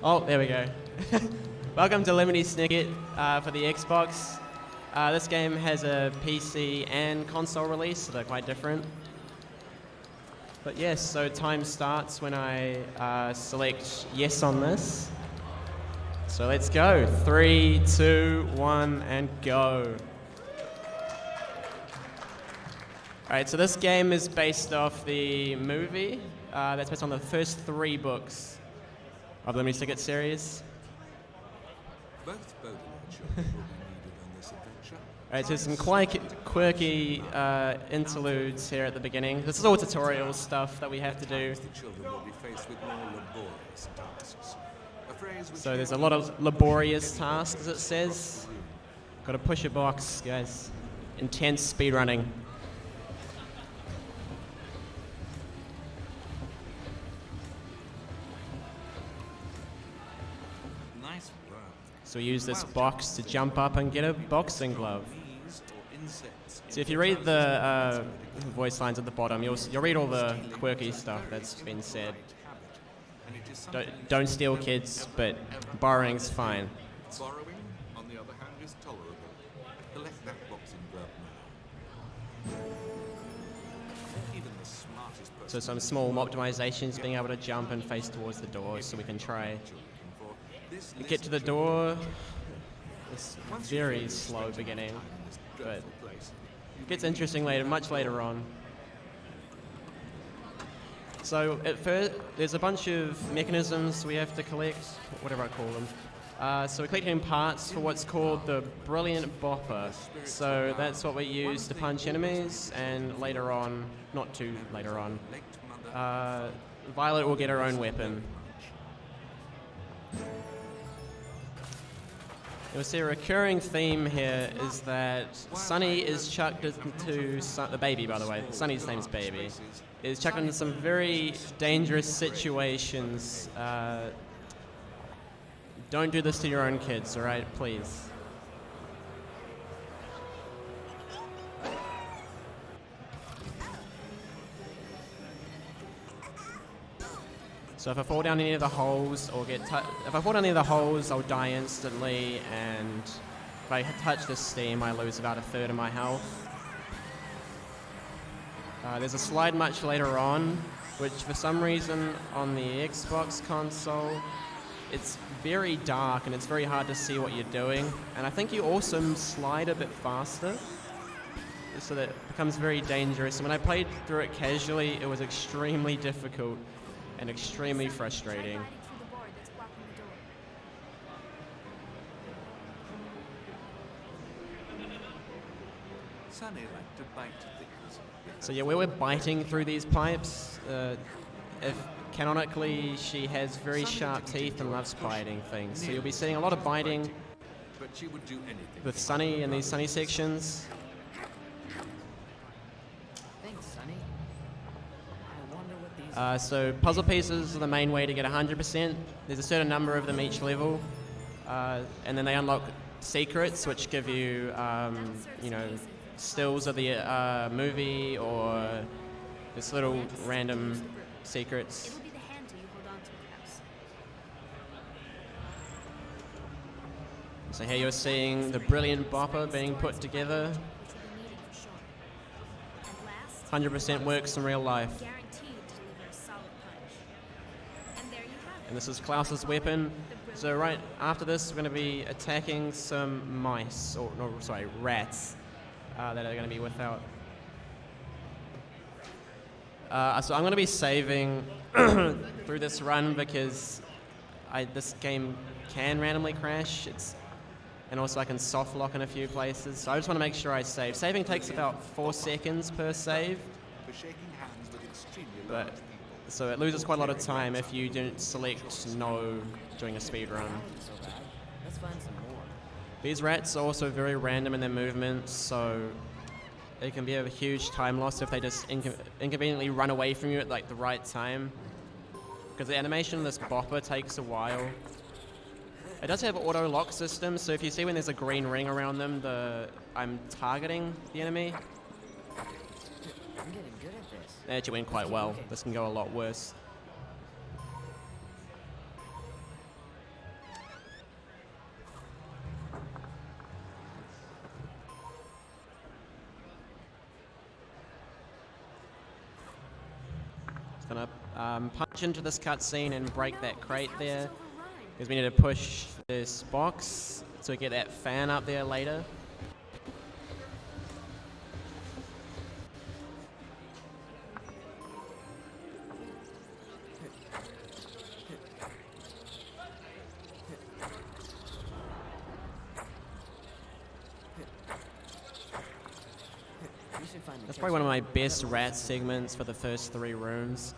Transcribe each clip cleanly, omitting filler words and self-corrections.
Oh, there we go. Welcome to Lemony Snicket for the Xbox. This game has a PC and console release, so they're quite different. But yes, so time starts when I select yes on this. So let's go. 3, 2, 1, and go. Alright, so this game is based off the movie that's based on the first 3 books of the Lemony Snicket series. Both Bowden and children will be needed on this adventure. Alright, so some quite quirky interludes here at the beginning. This is all tutorial stuff that we have to do. The children will be faced with more laborious tasks. A phrase which So there's a lot of laborious tasks, it says. Gotta push a box, guys. Intense speedrunning. nice work. So we use this box to jump up and get a boxing glove. So if you read the voice lines at the bottom, you'll read all the quirky stuff that's been said. Don't steal, kids, but borrowing's fine. Borrowing, on the other hand, is tolerable. Collect that boxing glove now. Even the smartest person So some small optimizations, being able to jump and face towards the door, so we can try to get to the door. It's very slow beginning, but it gets interesting later, much later on. So at first, there's a bunch of mechanisms we have to collect, whatever I call them. So we're collecting parts for what's called the Brilliant Bopper. So that's what we use to punch enemies, and later on, not too later on, Violet will get her own weapon. You'll see a recurring theme here is that Sunny is chucked into, the baby by the way, Sunny's name's Baby, is chucked into some very dangerous situations. Don't do this to your own kids, alright, please. So if I fall down any of the holes or if I fall down any of the holes, I'll die instantly, and if I touch the steam, I lose about 1/3 of my health. There's a slide much later on, which for some reason on the Xbox console, it's very dark and it's very hard to see what you're doing. And I think you also slide a bit faster, so that it becomes very dangerous. And when I played through it casually, it was extremely difficult and extremely frustrating. Sunny liked to bite things. So yeah, we were biting through these pipes. Canonically, she has very sharp teeth and loves biting things. So you'll be seeing a lot of biting But she would do anything with Sunny in these Sunny sections. Thanks, Sunny. I wonder what these So puzzle pieces are the main way to get 100%. There's a certain number of them each level, and then they unlock secrets, which give you, stills of the movie or this little random secrets. It will be the handle you hold on to, perhaps. So here you're seeing the Brilliant Bopper being put together. Which will be needed for sure. And last, 100% works in real life. guaranteed to deliver a solid punch. And there you have And this is Klaus's weapon. So right after this, we're going to be attacking some mice, or no, sorry, rats, that are going to be without. So I'm going to be saving through this run because this game can randomly crash. And also I can soft lock in a few places. So I just want to make sure I save. Saving takes about 4 seconds per save. for shaking hands with extremely But large people. so it loses quite a lot of time if you don't select no during a speed run. so bad. Let's find some more. These rats are also very random in their movements, so it can be a huge time loss if they just inconveniently run away from you at like the right time. Because the animation of this bopper takes a while. It does have auto lock system, so if you see when there's a green ring around them, I'm targeting the enemy. I'm getting good at this. They actually went quite well. This can go a lot worse. Gonna punch into this cutscene and break that crate there, because we need to push this box so we get that fan up there later. That's probably one of my best rat segments for the first 3 rooms.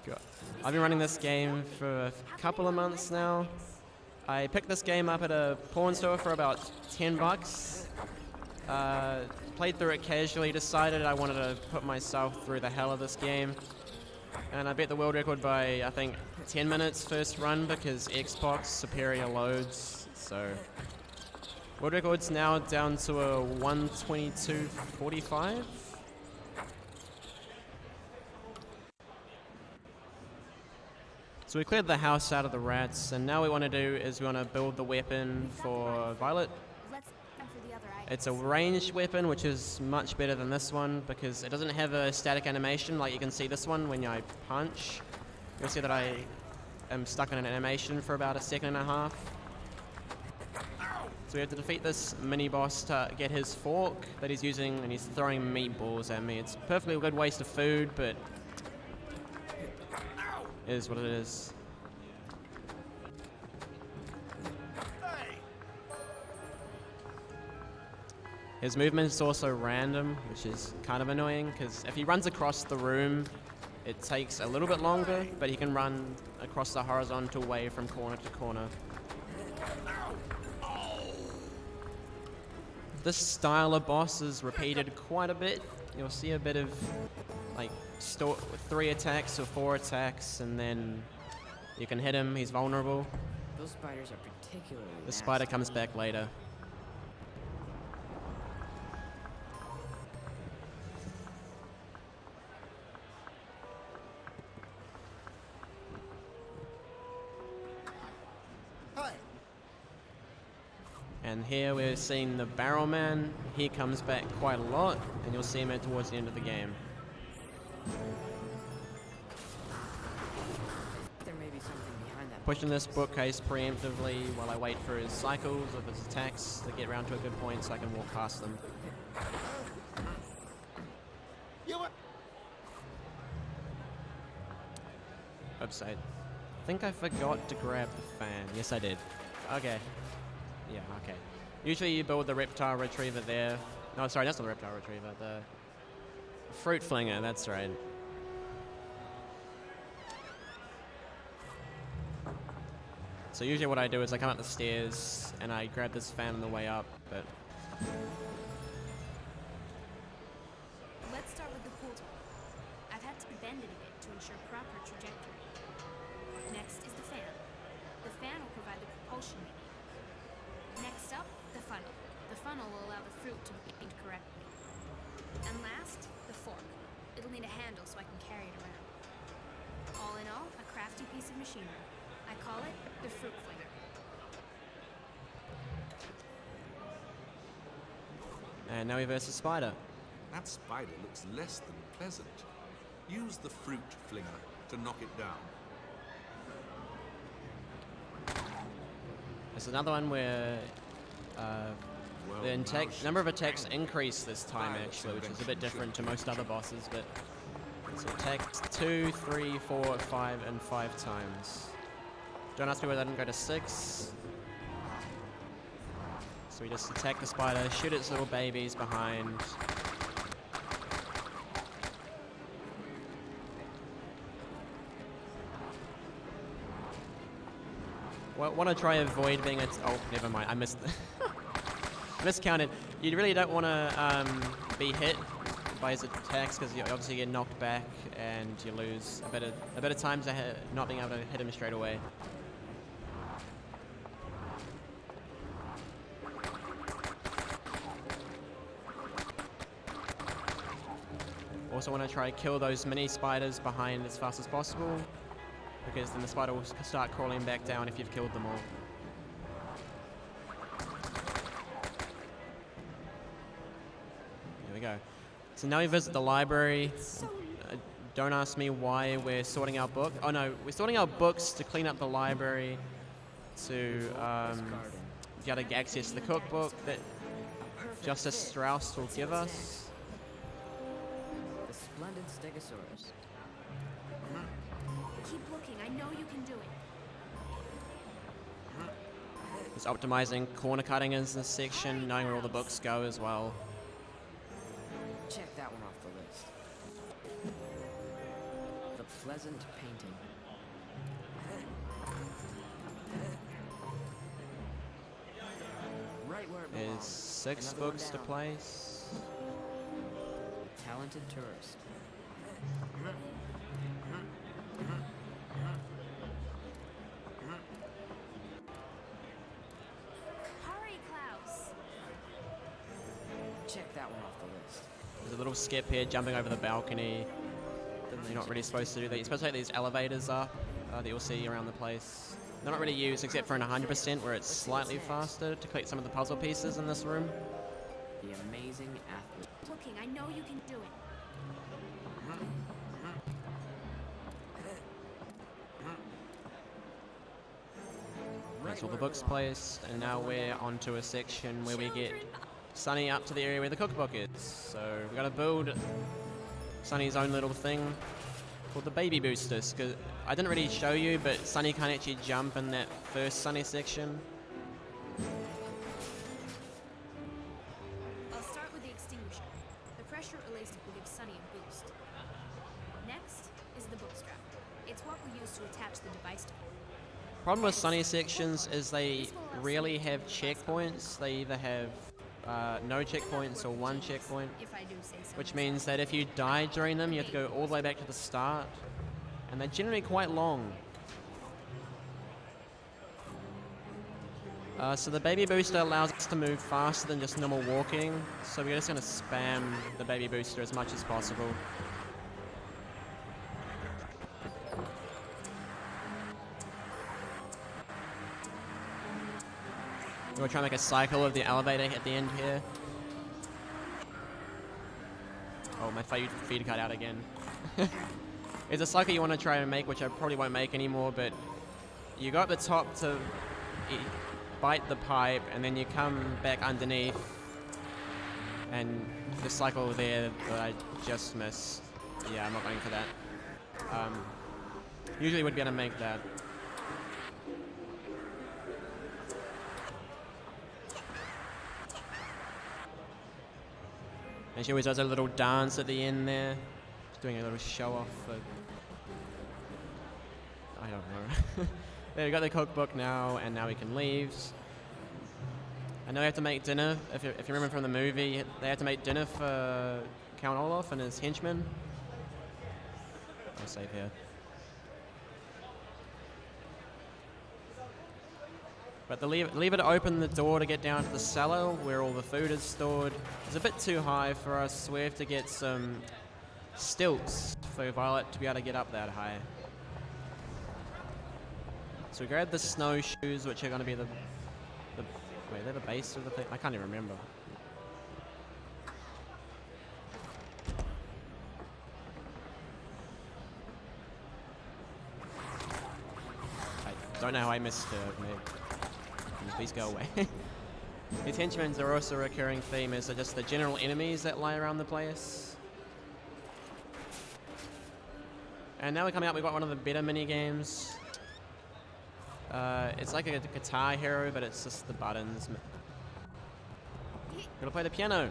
God. I've been running this game for a couple of months now. I picked this game up at a pawn store for about $10. Played through it casually, decided I wanted to put myself through the hell of this game. And I beat the world record by, I think, 10 minutes first run because Xbox superior loads, so... World record's now down to a 122.45. So we cleared the house out of the rats, and now what we want to do is we want to build the weapon for Violet. Let's go for the other items. It's a ranged weapon, which is much better than this one because it doesn't have a static animation like you can see this one when I punch. You'll see that I am stuck in an animation for about a second and a half. So we have to defeat this mini-boss to get his fork that he's using, and he's throwing meatballs at me. It's perfectly a good waste of food, but it is what it is. His movement is also random, which is kind of annoying, because if he runs across the room, it takes a little bit longer, but he can run across the horizontal way from corner to corner. This style of boss is repeated quite a bit. You'll see a bit of like 3 attacks or 4 attacks, and then you can hit him, he's vulnerable. Those spiders are particularly The spider comes back later. And here we're seeing the Barrow Man. He comes back quite a lot, and you'll see him towards the end of the game. There may be something behind that. Pushing this bookcase preemptively while I wait for his cycles of his attacks to get around to a good point so I can walk past them. Oops, I think I forgot to grab the fan. Yes, I did. Okay. Yeah, okay. Usually you build the reptile retriever there. No, sorry, that's not the reptile retriever. The fruit flinger, that's right. So usually what I do is I come up the stairs and I grab this fan on the way up, but... Let's start with the pool top. I've had to bend it a bit to ensure proper trajectory. Next is the fan. The fan will provide the propulsion we need. Next up, the funnel. The funnel will allow the fruit to be aimed correctly. And last, the fork. It'll need a handle so I can carry it around. All in all, a crafty piece of machinery. I call it the fruit flinger. And now we versus Spider. That spider looks less than pleasant. Use the fruit flinger to knock it down. There's another one where the number of attacks increase this time actually, which is a bit different to most other bosses, but so attacks 2, 3, 4, 5, and 5 times. Don't ask me why that didn't go to 6. So we just attack the spider, shoot its little babies behind. Well, want to try avoid being a... Oh, never mind. I missed... miscounted. You really don't want to be hit by his attacks because you obviously get knocked back and you lose a bit of time to not being able to hit him straight away. Also want to try to kill those mini spiders behind as fast as possible, because then the spider will start crawling back down if you've killed them all. There we go. So now we visit the library. don't ask me why we're sorting our book. Oh no, we're sorting our books to clean up the library, to be able to access the cookbook that Justice Strauss will give us. The splendid Stegosaurus. Keep looking. I know you can do it. Just optimizing corner cutting in this section, knowing where all the books go as well. Check that one off the list. The pleasant painting. Right where it There's belongs. 6 Another one books to down. place. Talented tourist. Hurry, Klaus. Check that one off the list. There's a little skip here, jumping over the balcony. You're not really supposed to do that. You're supposed to take these elevators up that you'll see around the place. They're not really used except for in 100% where it's slightly faster to collect some of the puzzle pieces in this room. The amazing athlete. Looking. I know you can do it. There's all the books placed, and now we're onto a section where we get Sunny up to the area where the cookbook is. So we're gonna build Sunny's own little thing called the baby boosters. 'Cause I didn't really show you, but Sunny can't actually jump in that first Sunny section. I'll start with the extinguisher. The pressure released will give Sunny a boost. Next is the book strap. It's what we use to attach the device to. Problem with Sunny sections is they rarely have checkpoints. They either have no checkpoints or one checkpoint, If I do say so. which means that if you die during them, you have to go all the way back to the start, and they're generally quite long. So the baby booster allows us to move faster than just normal walking, so we're just going to spam the baby booster as much as possible. We're trying to make a cycle of the elevator at the end here. Oh, my feed cut out again. It's a cycle you want to try and make, which I probably won't make anymore, but you go up the top to bite the pipe, and then you come back underneath, and the cycle there that I just missed. Yeah, I'm not going for that. Usually would be able to make that. And she always does a little dance at the end there. Just doing a little show off for... I don't know. There, we got the cookbook now, and now we can leave. I know we have to make dinner. If you remember from the movie, they had to make dinner for Count Olaf and his henchmen. I'll save here. But the lever to open the door to get down to the cellar where all the food is stored is a bit too high for us, so we have to get some stilts for Violet to be able to get up that high. So we grab the snowshoes, which are going to be the wait, they're the base of the thing? I can't even remember. I don't know how I missed her. Please go away. These henchmen are also a recurring theme, as they're just the general enemies that lie around the place. And now we're coming up, we've got one of the better mini games. It's like a Guitar Hero, but it's just the buttons. Gonna play the piano.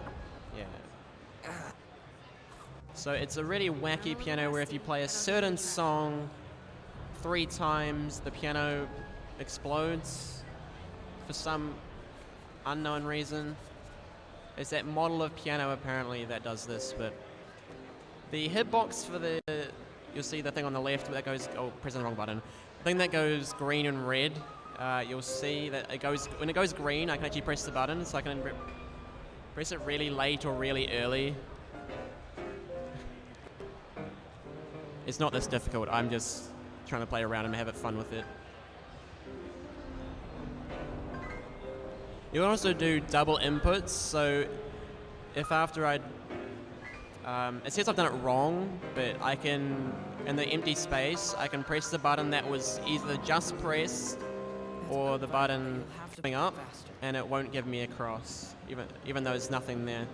Yeah. So it's a really wacky piano where if you play a certain song 3 times, the piano explodes. For some unknown reason. It's that model of piano apparently that does this, but the hitbox for the, you'll see the thing on the left that goes, oh, pressing the wrong button. The thing that goes green and red, you'll see that it goes, when it goes green, I can actually press the button, so I can press it really late or really early. It's not this difficult, I'm just trying to play around and have it fun with it. You can also do double inputs, so if after I It says I've done it wrong, but I can, in the empty space, I can press the button that was either just pressed or the button coming up, and it won't give me a cross, even though there's nothing there.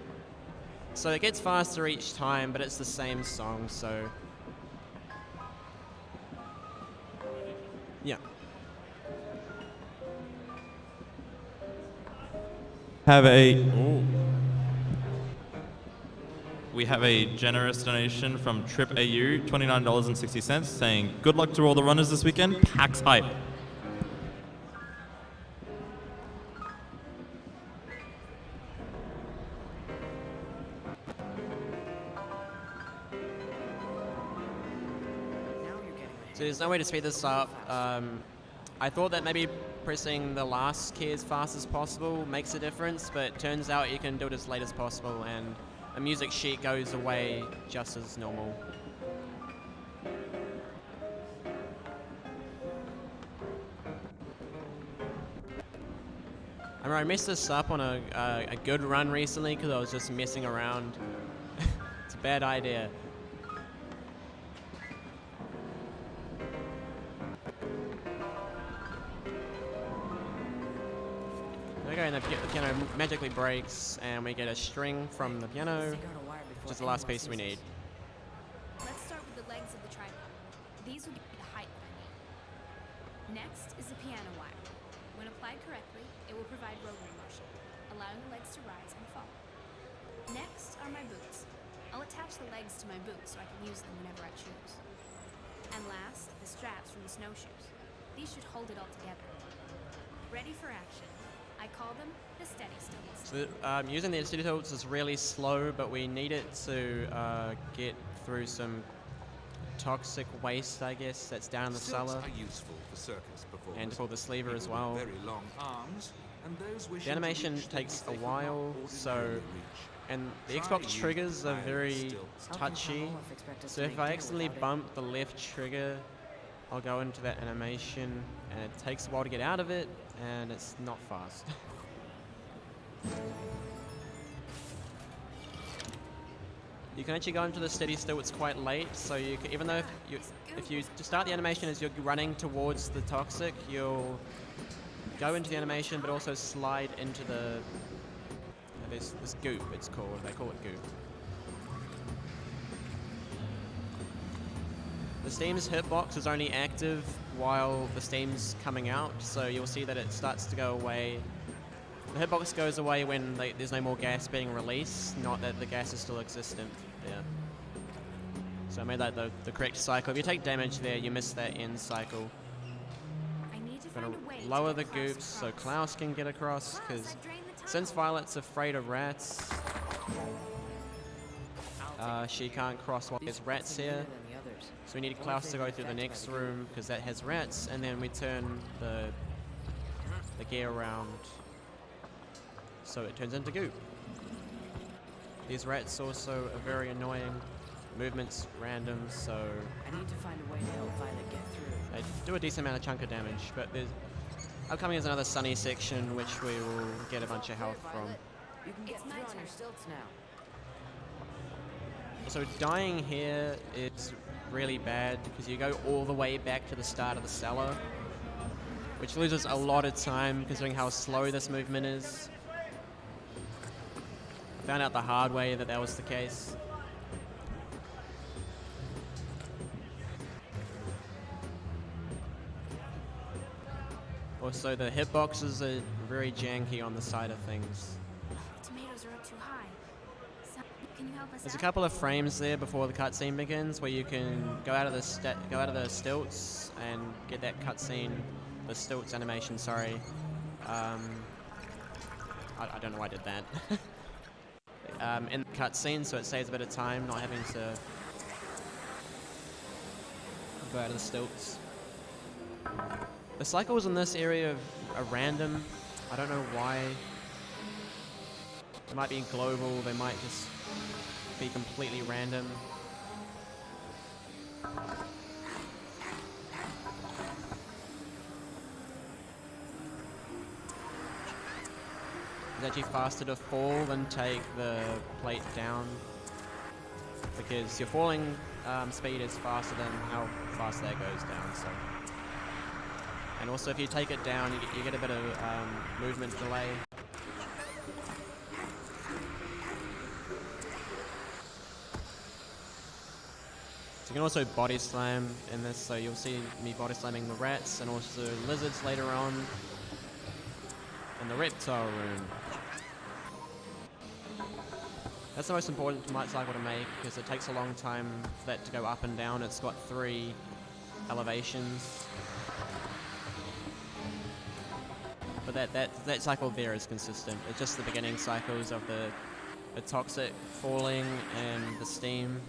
So it gets faster each time, but it's the same song, so... Yeah. We have a generous donation from Trip AU, $29.60, saying, "Good luck to all the runners this weekend. PAX hype." So there's no way to speed this up. I thought that maybe pressing the last key as fast as possible makes a difference, but it turns out you can do it as late as possible, and a music sheet goes away just as normal. I remember I messed this up on a good run recently because I was just messing around. It's a bad idea. Okay, and the piano magically breaks, and we get a string from the piano, which is the last piece we need. Let's start with the legs of the tripod. These will be the height that I need. Next is the piano wire. When applied correctly, it will provide rotary motion, allowing the legs to rise and fall. Next are my boots. I'll attach the legs to my boots so I can use them whenever I choose. And last, the straps from the snowshoes. These should hold it all together. Ready for action. I call them the steady stilts. So, using the steady stilts is really slow, but we need it to get through some toxic waste, I guess, that's down in the Stilts cellar. are useful for circus performers. And for the sleever as People with well. Very long arms, and those wishing The animation to reach takes things a they could while, not so... ordinarily reach. And the Try Xbox using triggers are iron very stilts. touchy, so if I accidentally bump the left trigger, I'll go into that animation, and it takes a while to get out of it, and it's not fast. You can actually go into the steady still, it's quite late, so you can, even though if you start the animation as you're running towards the toxic, you'll go into the animation but also slide into the this goop, it's called. They call it goop. The Steam's hitbox is only active while the Steam's coming out, so you'll see that it starts to go away. The hitbox goes away when there's no more gas being released, not that the gas is still existent. Yeah. So I made that the correct cycle. If you take damage there, you miss that end cycle. I need to Gonna find a way to lower get the Klaus goops so across. Klaus can get across, Klaus, because I drained the tunnel. since Violet's afraid of rats, she can't cross while there's rats here. So we need Klaus to go through the next room because that has rats, and then we turn the gear around so it turns into goop. These rats also are very annoying. Movement's random, so I need to find a way to help Violet get through. they do a decent amount of chunk of damage. But there's upcoming is another sunny section which we will get a bunch of health from. You can get It's through my on turn. your stilts now. So dying here is really bad because you go all the way back to the start of the cellar, which loses a lot of time considering how slow this movement is. I found out the hard way that was the case. Also, the hitboxes are very janky on the side of things. The tomatoes are up too high. Son, can you help us There's a out? couple of frames there before the cutscene begins where you can go out of the stilts and get that cutscene, the stilts animation. Sorry, I don't know why I did that. In the cutscene, so it saves a bit of time not having to go out of the stilts. The cycles in this area are random. I don't know why. They might be global, they might just be completely random. It's actually faster to fall than take the plate down. because your falling speed is faster than how fast that goes down. So, and also if you take it down, you get a bit of movement delay. You can also body slam in this, so you'll see me body slamming the rats and also lizards later on in the reptile room. That's the most important cycle to make because it takes a long time for that to go up and down. It's got 3 elevations. But that cycle there is consistent. It's just the beginning cycles of the toxic falling and the steam.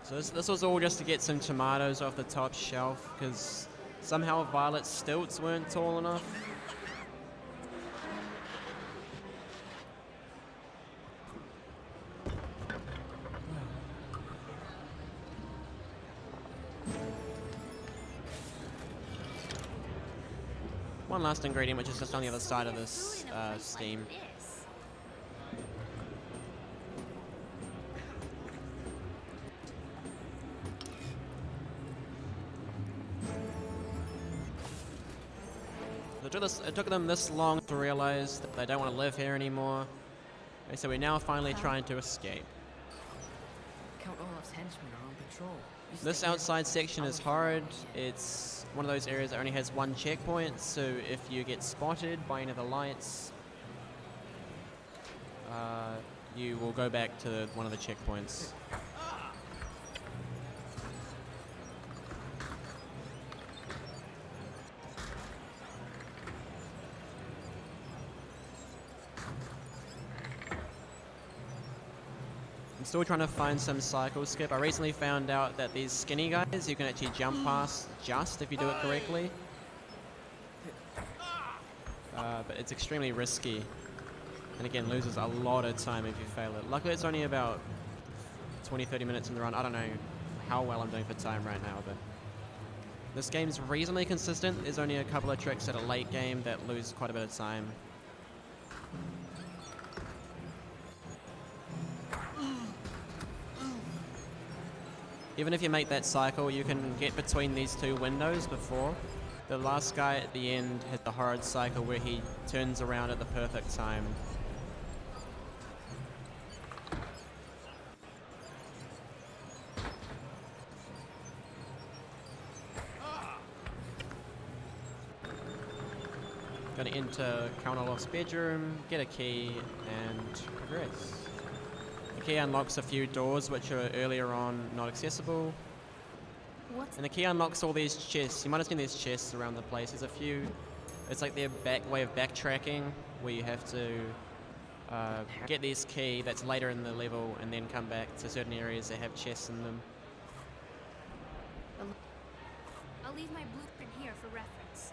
So this was all just to get some tomatoes off the top shelf, because somehow Violet's stilts weren't tall enough. One last ingredient, which is just on the other side of this steam. It took them this long to realize that they don't want to live here anymore. Okay, so we're now finally trying to escape. Count Olaf's henchmen are on patrol. This outside section is hard. It's one of those areas that only has 1 checkpoint, so if you get spotted by any of the lights, you will go back to one of the checkpoints. I'm still trying to find some cycle skip. I recently found out that these skinny guys you can actually jump past just if you do it correctly. But it's extremely risky. And again, loses a lot of time if you fail it. Luckily it's only about 20-30 minutes in the run. I don't know how well I'm doing for time right now, but this game's reasonably consistent. There's only a couple of tricks at a late game that lose quite a bit of time. Even if you make that cycle, you can get between these 2 windows before. The last guy at the end has the hard cycle where he turns around at the perfect time. Gonna enter Count Olaf's bedroom, get a key, and progress. The key unlocks a few doors which are earlier on not accessible. And the key unlocks all these chests. You might have seen these chests around the place. There's a few. It's like their way of backtracking where you have to get this key that's later in the level and then come back to certain areas that have chests in them. I'll leave my blueprint here for reference.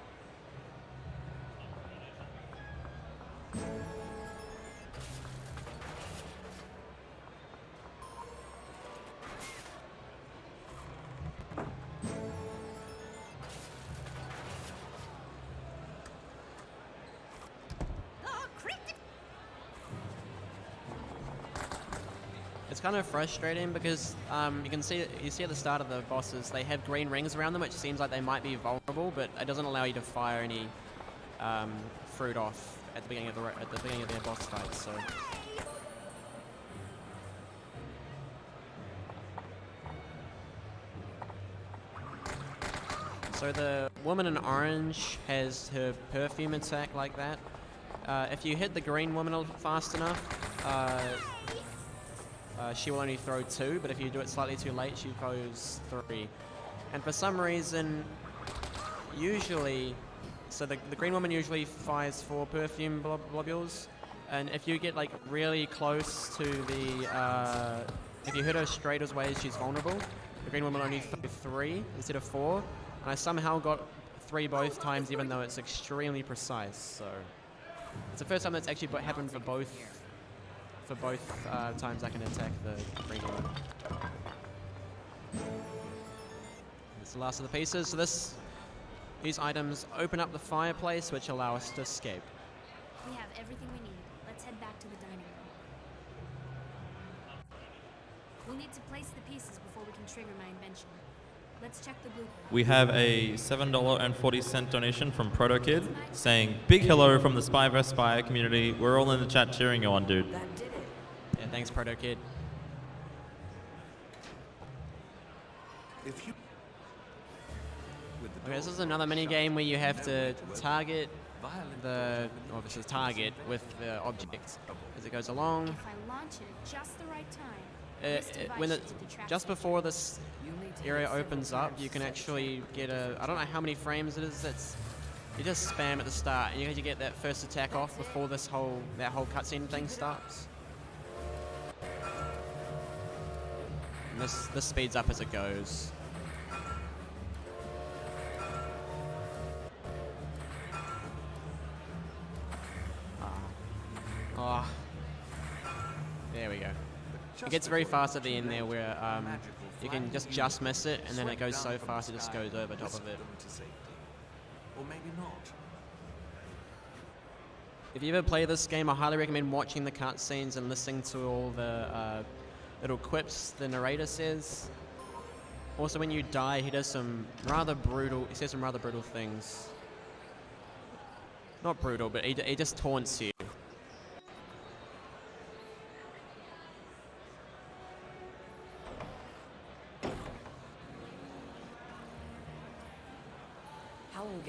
It's kind of frustrating because you see at the start of the bosses they have green rings around them, which seems like they might be vulnerable, but it doesn't allow you to fire any fruit off at the beginning of their boss fights. So the woman in orange has her perfume attack like that. If you hit the green woman fast enough, she will only throw 2, but if you do it slightly too late, she throws 3. And for some reason, usually, so the green woman usually fires 4 perfume globules, and if you get like really close to the, if you hit her straight away, she's vulnerable. The green woman only throws 3 instead of 4. And I somehow got 3 both times, even though it's extremely precise. So it's the first time that's actually happened for both times I can attack the green one. It's the last of the pieces. So these items open up the fireplace, which allow us to escape. We have everything we need. Let's head back to the dining room. We'll need to place the pieces before we can trigger my invention. Let's check the blueprint. We have a $7.40 donation from ProtoKid saying, big hello from the Spy vs. Spy community. We're all in the chat cheering you on, dude. That did it. Yeah, thanks, ProtoKid. If you... With the Okay, this door is another mini shut, game where you have no to way open. target Violent the, doors obviously target with the object as it goes along. If I launch it at just the right time, When just before this area opens up, you can actually get I don't know how many frames it is. You just spam at the start, and you get that first attack off before that whole cutscene thing starts. And this speeds up as it goes. Oh, there we go. It gets very fast at the end there, where you can just miss it, and then it goes so fast it just goes over top of it. Or maybe not. If you ever play this game, I highly recommend watching the cutscenes and listening to all the little quips the narrator says. Also, when you die, he does some rather brutal. He says some rather brutal things. Not brutal, but he just taunts you.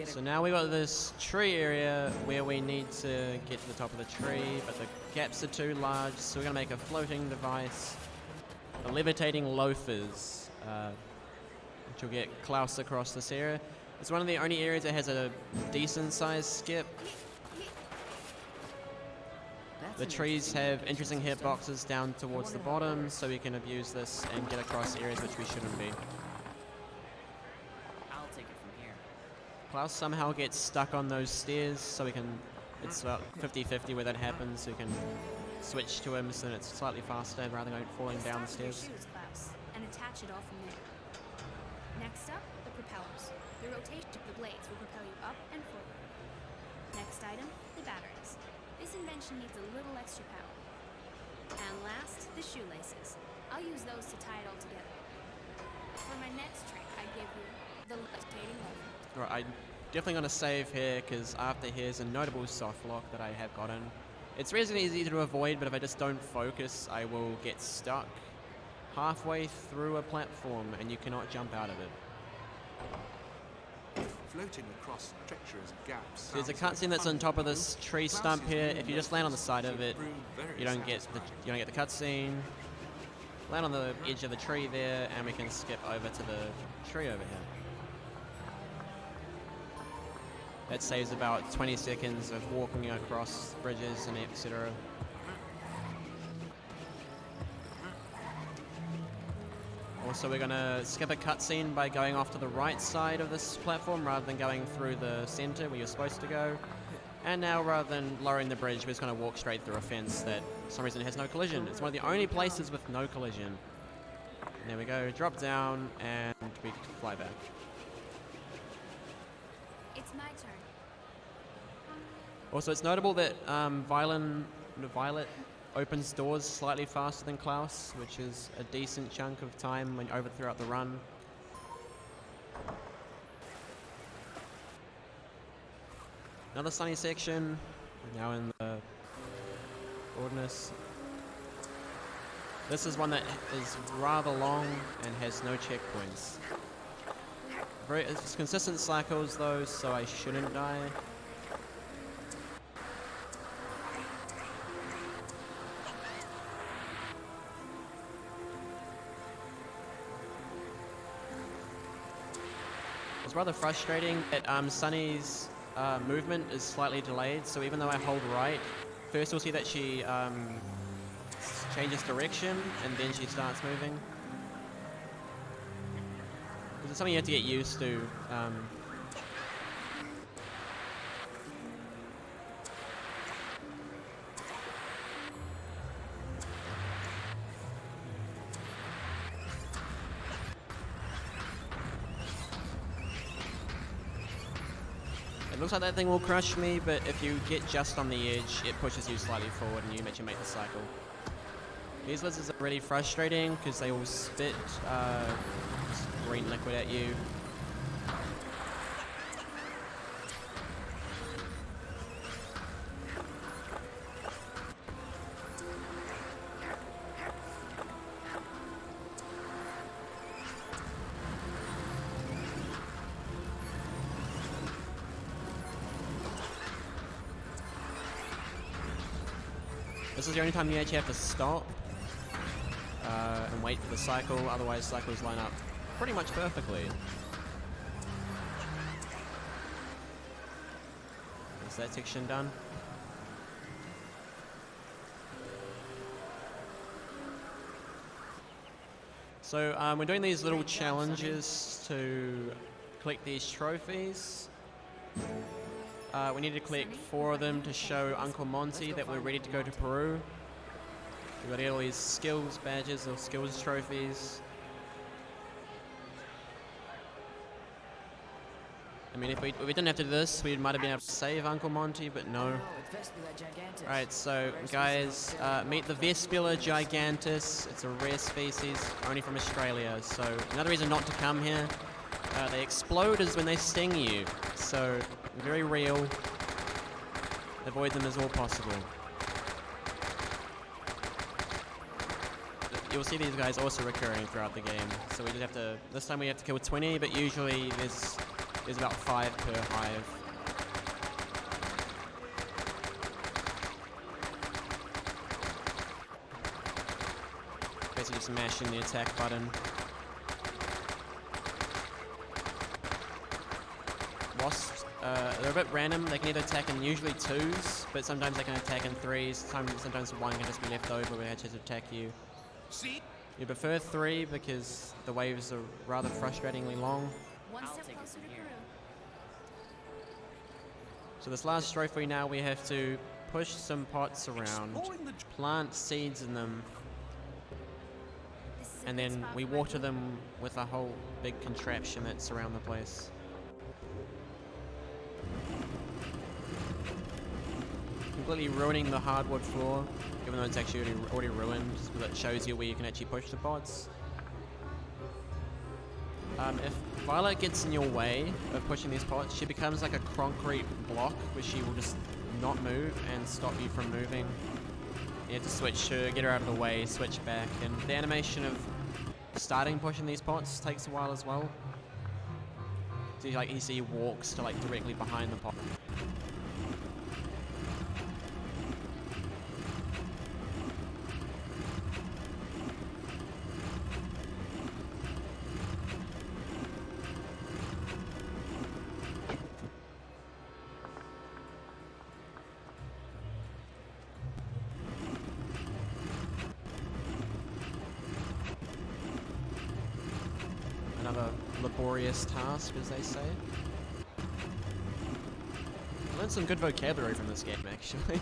So now we got this tree area where we need to get to the top of the tree, but the gaps are too large, so we're going to make a floating device, the levitating loafers, which will get Klaus across this area. It's one of the only areas that has a decent sized skip. The trees have interesting hitboxes down towards the bottom, so we can abuse this and get across areas which we shouldn't be. Klaus somehow gets stuck on those stairs, so we can, it's about 50-50 where that happens, so we can switch to him so that it's slightly faster rather than falling down the Start stairs. with your shoes, Klaus, and attach it all from there. Next up, the propellers. The rotation of the blades will propel you up and forward. Next item, the batteries. This invention needs a little extra power. And last, the shoelaces. I'll use those to tie it all together. For my next trick, I give you the levitating loafer. Right, I'm definitely going to save here, because after here's a notable soft lock that I have gotten. It's reasonably easy to avoid, but if I just don't focus, I will get stuck halfway through a platform, and you cannot jump out of it. Floating across treacherous gaps. There's a sounds cutscene like that's on fun, top of this but tree Klaus's stump here. new If you just land on the lessons side of should it, prove very you don't get satisfying. the cutscene. Land on the edge of the tree there, and we can skip over to the tree over here. That saves about 20 seconds of walking across bridges and etc. Also, we're going to skip a cutscene by going off to the right side of this platform rather than going through the center where you're supposed to go. And now, rather than lowering the bridge, we're just going to walk straight through a fence that, for some reason, has no collision. It's one of the only places with no collision. And there we go, drop down, and we fly back. It's my turn. Also, it's notable that Violet opens doors slightly faster than Klaus, which is a decent chunk of time throughout the run. Another sunny section, now in the wilderness. This is one that is rather long and has no checkpoints. It's consistent cycles though, so I shouldn't die. It's rather frustrating that Sunny's movement is slightly delayed, so even though I hold right, first you'll see that she changes direction and then she starts moving. it's something you have to get used to. It looks like that thing will crush me, but if you get just on the edge, it pushes you slightly forward and you actually make the cycle. These lizards are really frustrating because they all spit green liquid at you. This is the only time you actually have to stop and wait for the cycle, otherwise cycles line up pretty much perfectly. Is that section done? So we're doing these little challenges to collect these trophies. We need to collect 4 of them to show Uncle Monty that we're ready to go to Peru. We've got to get all these skills badges or skills trophies. I mean, if we didn't have to do this, we might have been able to save Uncle Monty, but no. Alright, so guys, meet the Vespula gigantus. It's a rare species, only from Australia. So another reason not to come here. They explode is when they sting you. So very real. Avoid them as all possible. You'll see these guys also recurring throughout the game. So we just have to, this time we have to kill 20, but usually there's about 5 per hive. Basically just mashing the attack button. Wasps, they're a bit random. They can either attack in usually 2s, but sometimes they can attack in 3s. Sometimes 1 can just be left over where they actually attack you. See? You prefer 3 because the waves are rather frustratingly long. One step closer to Peru. So this last trophy now, we have to push some pots around, plant seeds in them, This is a and good then spot we for my water boot. them with a whole big contraption that's around the place. Completely ruining the hardwood floor, even though it's actually already ruined, because it shows you where you can actually push the pots. If Violet gets in your way of pushing these pots, she becomes like a concrete block where she will just not move and stop you from moving. You have to switch her, get her out of the way, switch back, and the animation of starting pushing these pots takes a while as well. So you see he walks to like directly behind the pot. Another laborious task, as they say. I learned some good vocabulary from this game, actually.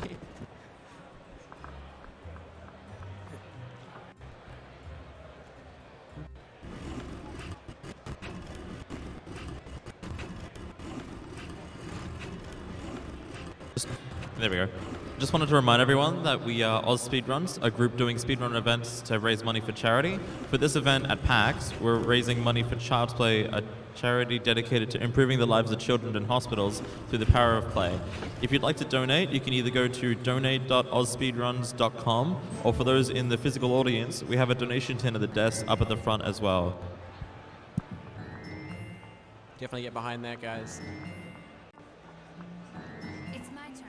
There we go. Just wanted to remind everyone that we are Oz Speedruns, a group doing speedrun events to raise money for charity. For this event at PAX, we're raising money for Child's Play, a charity dedicated to improving the lives of children in hospitals through the power of play. If you'd like to donate, you can either go to donate.ozspeedruns.com, or for those in the physical audience, we have a donation tin at the desk up at the front as well. Definitely get behind that, guys. It's my turn.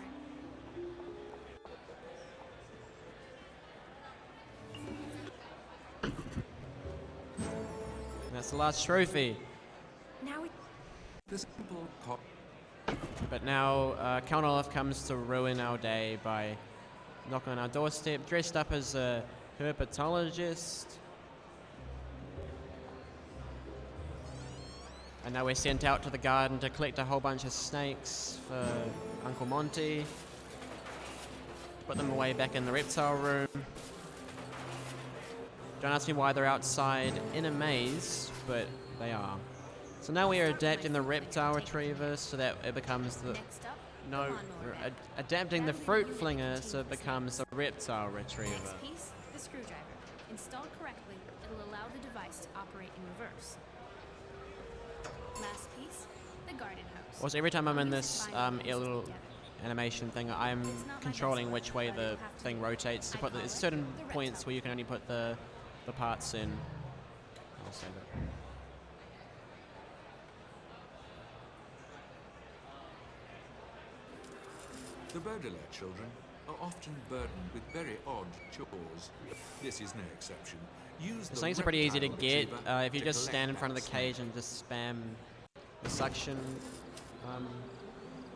That's the last trophy. Now we The simple cop. But now Count Olaf comes to ruin our day by knocking on our doorstep, dressed up as a herpetologist. And now we're sent out to the garden to collect a whole bunch of snakes for Uncle Monty. Put them away back in the reptile room. Don't ask me why they're outside in a maze, but they are. So now we are adapting the reptile retriever so that it becomes the... Next up, No, the lawnmower we're bed. adapting the That'll fruit be the flinger containment so it becomes a reptile retriever. Next piece, the screwdriver. Installed correctly, it'll allow the device to operate in reverse. Last piece, the garden hose. Also, every time I'm in I'll use this it to bind the little together. animation thing, I'm It's not my controlling best which work, way but the it'll have to thing do. rotates. To I put call there's it certain the points reptile where you can only put the parts in. I'll save it. The Baudelaire children are often burdened with very odd chores. This is no exception. Use The the snakes are pretty easy to reptile get retriever if you to just collect stand in front of that the snake. cage and just spam the suction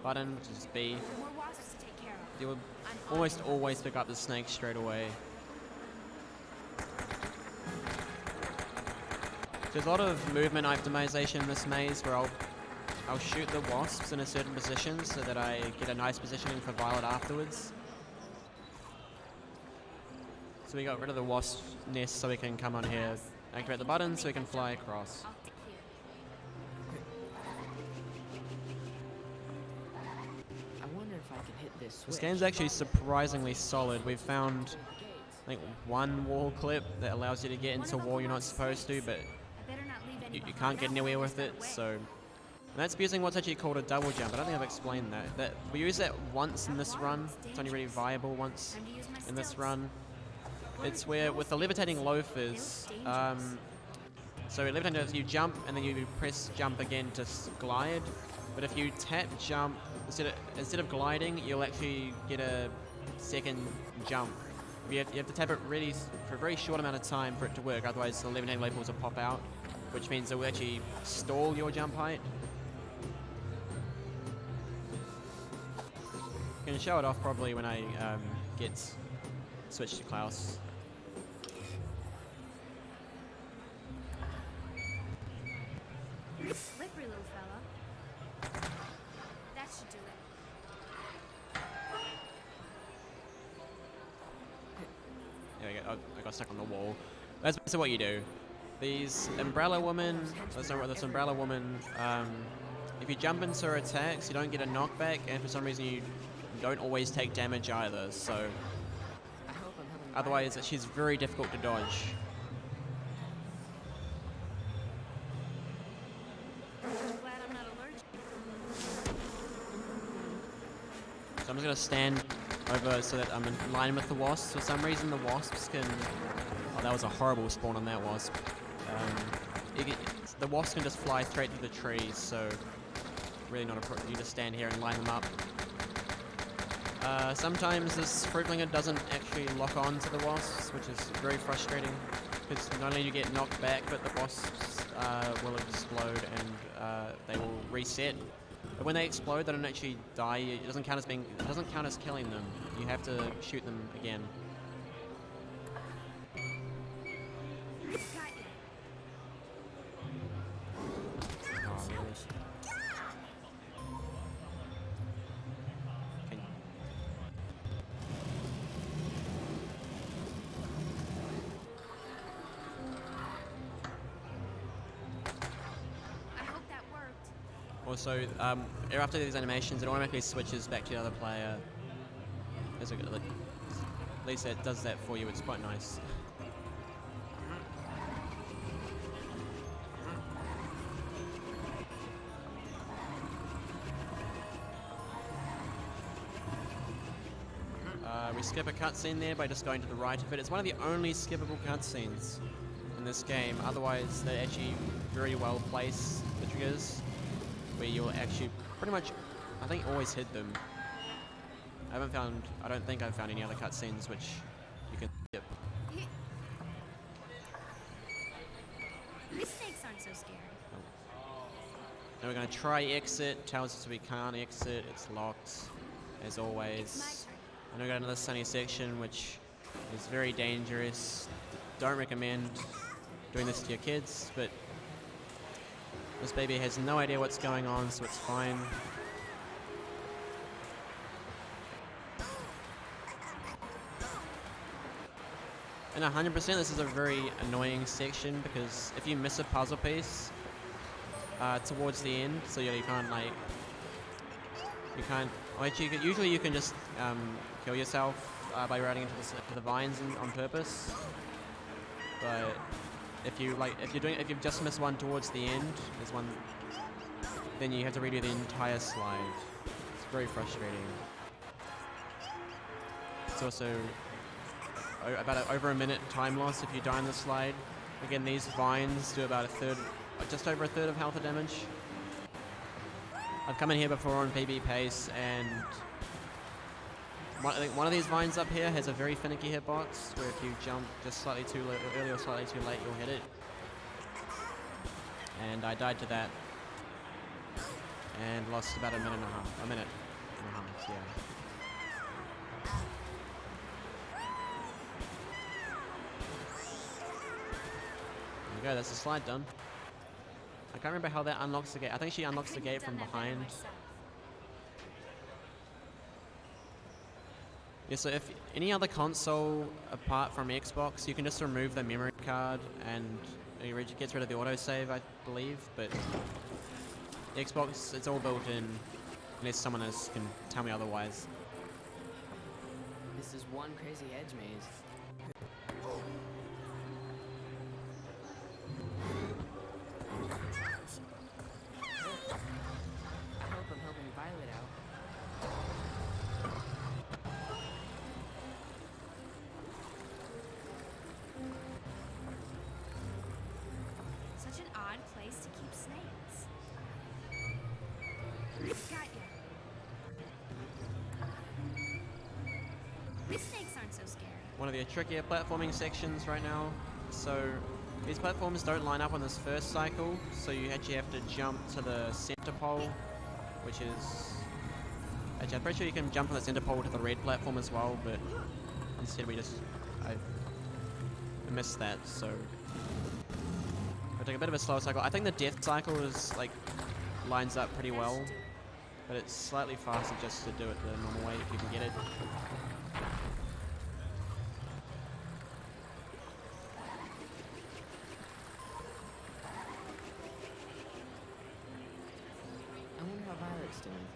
button, which is B. More wasps to take care of. You will I'm on almost it. always pick up the snake straight away. There's a lot of movement optimization in this maze where I'll shoot the wasps in a certain position so that I get a nice positioning for Violet afterwards. So we got rid of the wasp nest so we can come on here, activate the button so we can fly across. I'll stick here. I wonder if I can hit this switch. This game's actually surprisingly solid. We've found, I think, one wall clip that allows you to get into a wall you're not supposed to, but I better not leave any you behind. can't get That anywhere one with just it, got away. so... And that's using what's actually called a double jump. I don't think I've explained that. We use that once in this run. It's only really viable once Time to use my in this stilts. run. It's where, with the levitating loafers, so levitating loafers, you jump and then you press jump again to glide. But if you tap jump, instead of gliding, you'll actually get a second jump. You have to tap it really for a very short amount of time for it to work, otherwise the levitating loafers will pop out, which means it will actually stall your jump height. I can show it off probably when I get switched to Klaus. Slippery little fella. That should do it. There we go. I got stuck on the wall. That's basically what you do. These umbrella women, this umbrella woman, if you jump into her attacks, you don't get a knockback, and for some reason you don't always take damage either, so I hope I'm helping otherwise she's very difficult to dodge. I'm glad I'm not allergic. So I'm just going to stand over so that I'm in line with the wasps. For some reason the wasps can... Oh, that was a horrible spawn on that wasp. The wasps can just fly straight through the trees, so really not a pro. You just stand here and line them up. Sometimes this fruit flinger doesn't actually lock on to the wasps, which is very frustrating, because not only do you get knocked back, but the wasps will explode and they will reset. But when they explode, they don't actually die. It doesn't count as killing them. You have to shoot them again. Got you. Oh, really? Can- I hope that worked. Also, after these animations, it automatically switches back to the other player. At least it does that for you. It's quite nice. We skip a cutscene there by just going to the right of it. It's one of the only skippable cutscenes in this game. Otherwise, they're actually very well placed, the triggers, where you'll actually pretty much, I think, always hit them. I don't think I've found any other cutscenes which you can skip. These snakes aren't so scary. Now we're going to try exit. Tells us we can't exit. It's locked, as always. It's my turn. I'm going to go to another sunny section, which is very dangerous. Don't recommend doing this to your kids, but This baby has no idea what's going on, so it's fine. And 100%, this is a very annoying section because if you miss a puzzle piece towards the end, so you can't like, well, actually, usually you can just kill yourself by riding into the vines on purpose. But if you've just missed one towards the end, there's one, then you have to redo the entire slide. It's very frustrating. It's also about over a minute time loss if you die on the slide. Again, these vines do about just over a third of health damage. I've come in here before on PB pace, and I think one of these vines up here has a very finicky hitbox, where if you jump just slightly too early or slightly too late, you'll hit it. And I died to that, and lost about a minute and a half, yeah. There we go, that's the slide done. I can't remember how that unlocks the gate. I think she unlocks the gate from behind. Yeah, so if any other console apart from Xbox, you can just remove the memory card and it gets rid of the autosave, I believe. But Xbox, it's all built in, unless someone else can tell me otherwise. This is one crazy edge maze. I hope I'm helping Violet out. Such an odd place to keep snakes. Got ya. These snakes aren't so scary. One of the trickier platforming sections right now. So these platforms don't line up on this first cycle, so you actually have to jump to the center pole, which is... Actually, I'm pretty sure you can jump on the center pole to the red platform as well, but instead I missed that, so... I took a bit of a slower cycle. I think the death cycle is, like, lines up pretty well, but it's slightly faster just to do it the normal way if you can get it. I wonder how Violet's doing.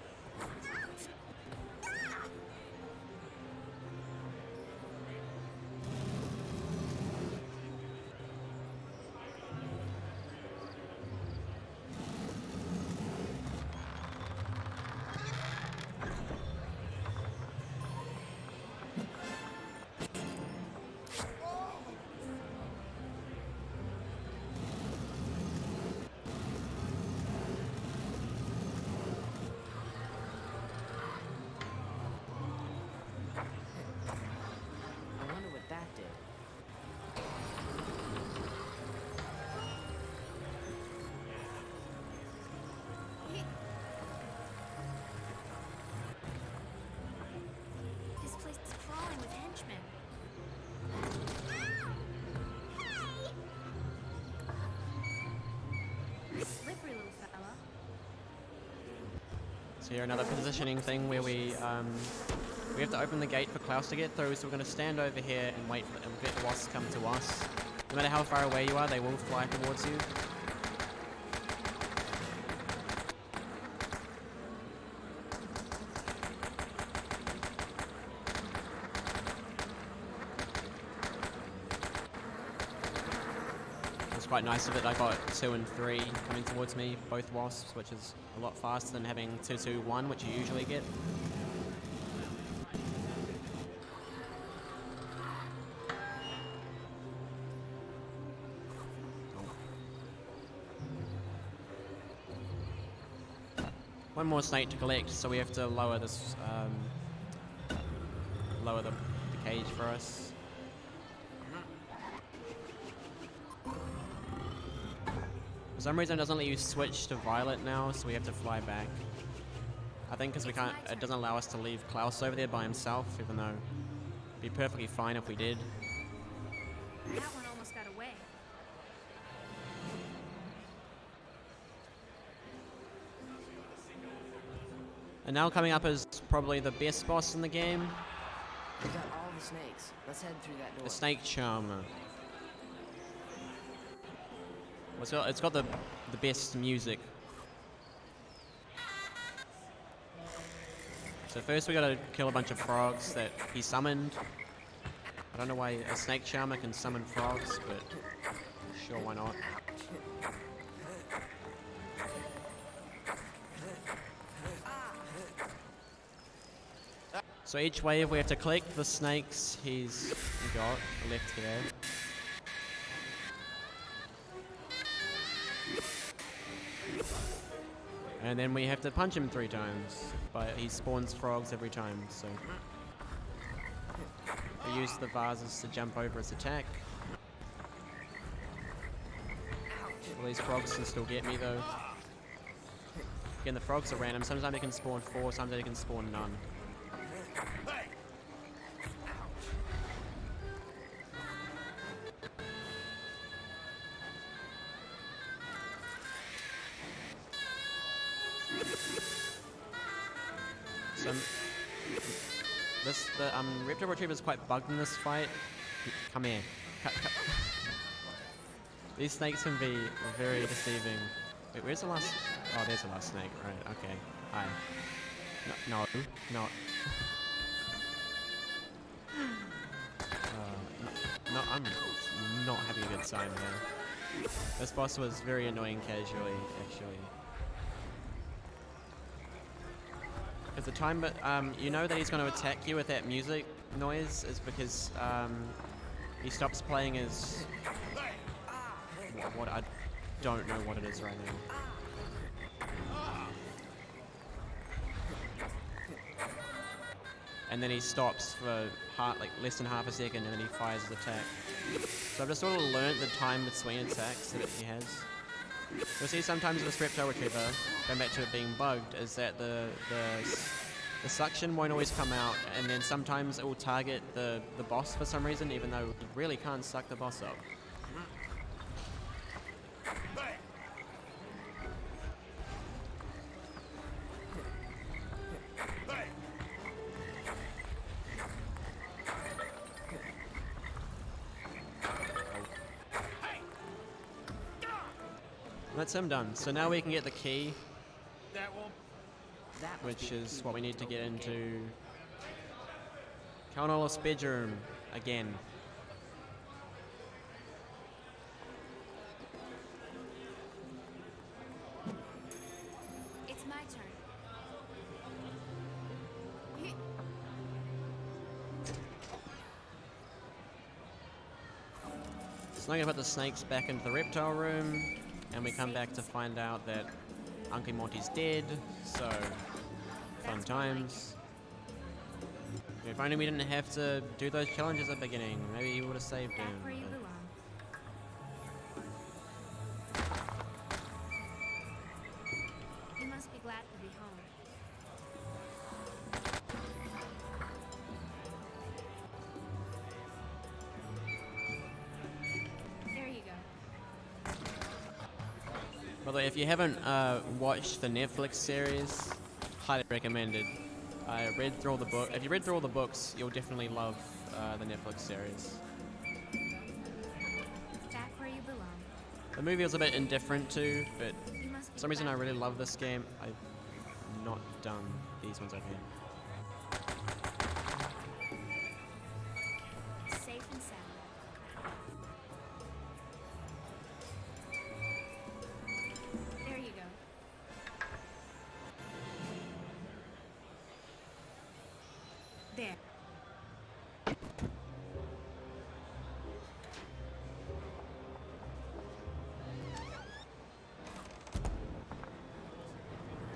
I wonder what that did. This place is crawling with henchmen. Slippery little fella. So here another positioning thing where we have to open the gate for Klaus to get through, so we're going to stand over here and wait and let the wasps come to us. No matter how far away you are, they will fly towards you. It's quite nice of it. I got 2 and 3 coming towards me, both wasps, which is a lot faster than having 2, 2, 1, which you usually get. One more snake to collect, so we have to lower this, lower the cage for us. For some reason it doesn't let you switch to Violet now, so we have to fly back. I think because it doesn't allow us to leave Klaus over there by himself, even though it'd be perfectly fine if we did. That one almost got away. And now coming up is probably the best boss in the game, We got all the snakes. Let's head through that door. the Snake Charmer. It's got the best music. So first we gotta kill a bunch of frogs that he summoned. I don't know why a Snake Charmer can summon frogs, but sure, why not? So each wave we have to collect the snakes he's got left here. And then we have to punch him 3 times, but he spawns frogs every time, so... We use the vases to jump over his attack. All these frogs can still get me though. Again, the frogs are random. Sometimes they can spawn 4, sometimes they can spawn none. So, the Reptile Retriever is quite bugged in this fight. Come here. These snakes can be very deceiving. Wait, where's the last? Oh, there's the last snake. Right. Okay. Hi. No. No, I'm not having a good time here. This boss was very annoying casually, actually. At the time, but you know that he's going to attack you with that music noise is because he stops playing his what I don't know what it is right now. And then he stops for less than half a second, and then he fires his attack. So I've just sort of learnt the time between attacks that he has. You'll see sometimes with this Reptile Retriever, going back to it being bugged, is that the suction won't always come out, and then sometimes it will target the boss for some reason, even though you really can't suck the boss up. That's him done. So now we can get the key, which is what we need to get into Count's bedroom again. It's my turn. So now I'm gonna put the snakes back into the reptile room, and we come back to find out that Uncle Monty's dead, so fun times. If only we didn't have to do those challenges at the beginning, maybe he would have saved him. Back where you but- belong. You must be glad to be home. There you go. By the way, if you haven't watched the Netflix series, highly recommended. I read through all the book. If you read through all the books, you'll definitely love the Netflix series. Back where you belong. The movie was a bit indifferent too, but You must for be some reason I glad really to be love this game. I've not done these ones over here. safe and sound. There you go. There.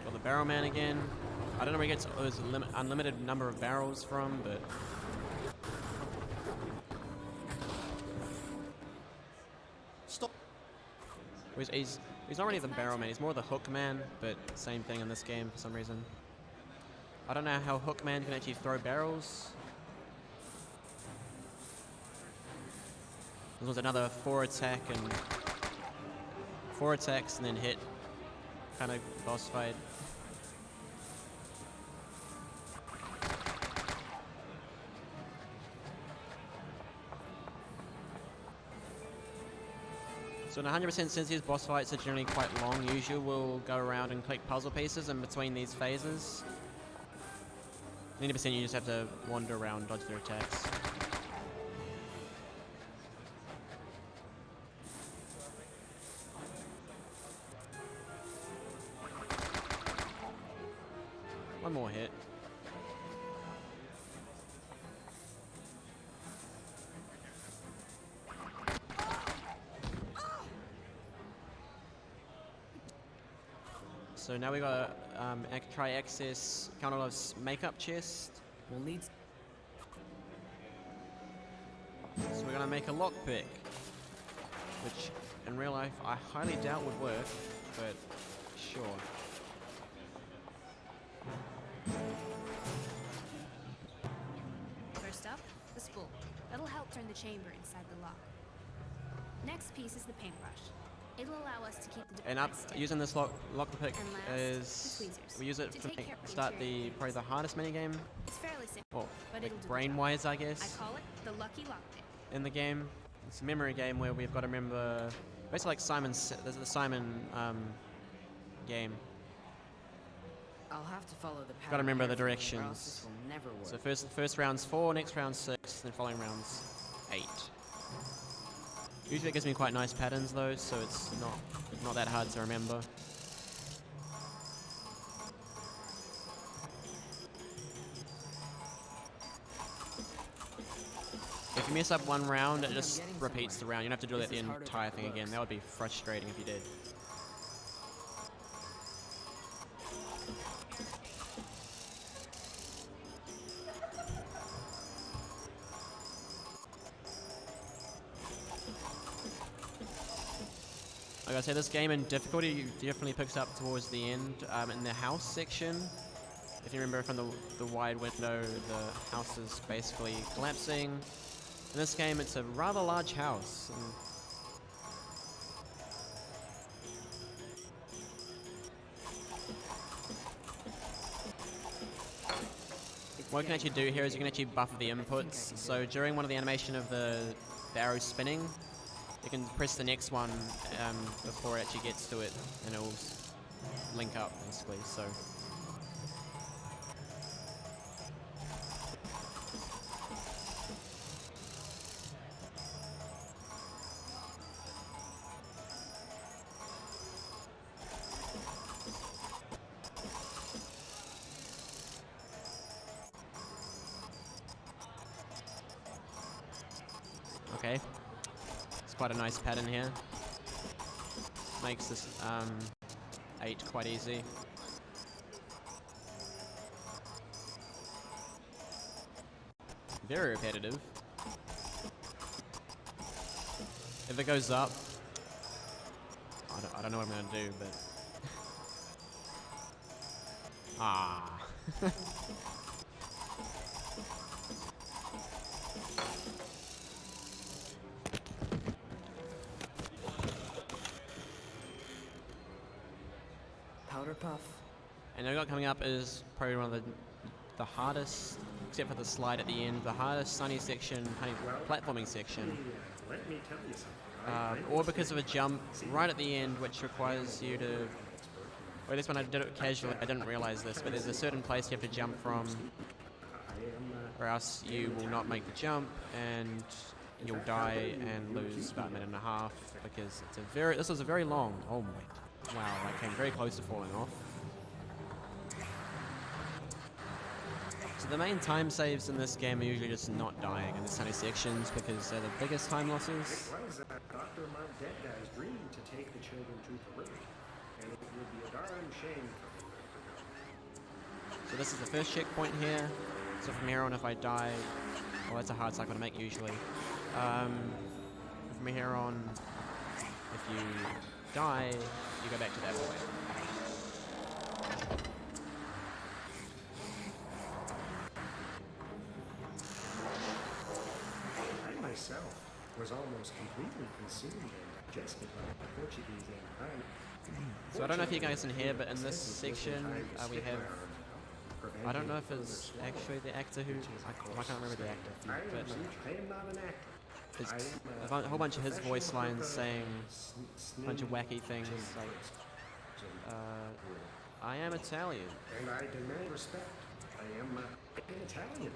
Got the Barrow Man again. I don't know where he gets his unlimited number of barrels from, but Stop. he's not really the Barrow Man. He's more the Hook Man, but same thing in this game for some reason. I don't know how Hook Man can actually throw barrels. This was another 4 attacks and then hit kind of boss fight. So in 100% since these boss fights are generally quite long, usually we'll go around and collect puzzle pieces in between these phases. 90% you just have to wander around, dodge their attacks. One more hit. So now we got try access Counterlove's makeup chest. We'll need. So we're gonna make a lockpick, which in real life I highly doubt would work, but sure. First up, the spool. That'll help turn the chamber inside the lock. Next piece is the paintbrush. It'll allow us to keep the And up device using this lockpick And last, is the tweezers. we use it To to take care of the start interior. probably the hardest minigame, It's fairly simple, well, but like it'll do the brain-wise I job. guess, I call it the lucky lockpick. in the game. It's a memory game where we've got to remember, basically like there's the Simon game. I'll have to follow the pattern. Gotta remember the carefully, or directions. else this will never work. So first round's 4, next round's 6, then following round's 8. Usually it gives me quite nice patterns though, so it's not that hard to remember. If you mess up one round, it just repeats the round. You don't have to do This the is harder entire than thing it again. looks. That would be frustrating if you did. Like I said, this game in difficulty definitely picks up towards the end. In the house section, if you remember from the wide window, the house is basically collapsing. In this game, it's a rather large house. And what you can actually do here is you can actually buffer the inputs. So during one of the animation of the arrow spinning, you can press the next one before it actually gets to it, and it'll link up basically. So. Okay. Quite a nice pattern here. Makes this 8 quite easy. Very repetitive. If it goes up, I don't know what I'm gonna do, but ah. Powder puff. And what I got coming up is probably one of the hardest, except for the slide at the end, the hardest sunny section, platforming section. Let me tell you something. Or because of a jump right at the end, which requires you to. Well, this one I did it casually. I didn't realize this, but there's a certain place you have to jump from, or else you will not make the jump, and you'll die and lose about a minute and a half because it's a very. This is a very long. Oh my! Wow, I came very close to falling off. So the main time saves in this game are usually just not dying in the sunny sections because they're the biggest time losses. It was Dr. Mardetda's dream to take the children to Peru, and it would be a darn shame for him to go. So this is the first checkpoint here. So from here on, if I die, well, that's a hard cycle to make usually. From here on, if you die, you go back to that point. I myself was almost completely consumed and digested by the Portuguese empire. So I don't know if you guys can hear, but in this section we have. I don't know if it's actually the actor who. I can't remember the actor, but I am not an actor. It's I'm, a whole bunch of his professional voice lines hooker, saying a bunch of Snicket wacky things Jim like, Twist. I am Italian. And I demand respect. I am an Italian.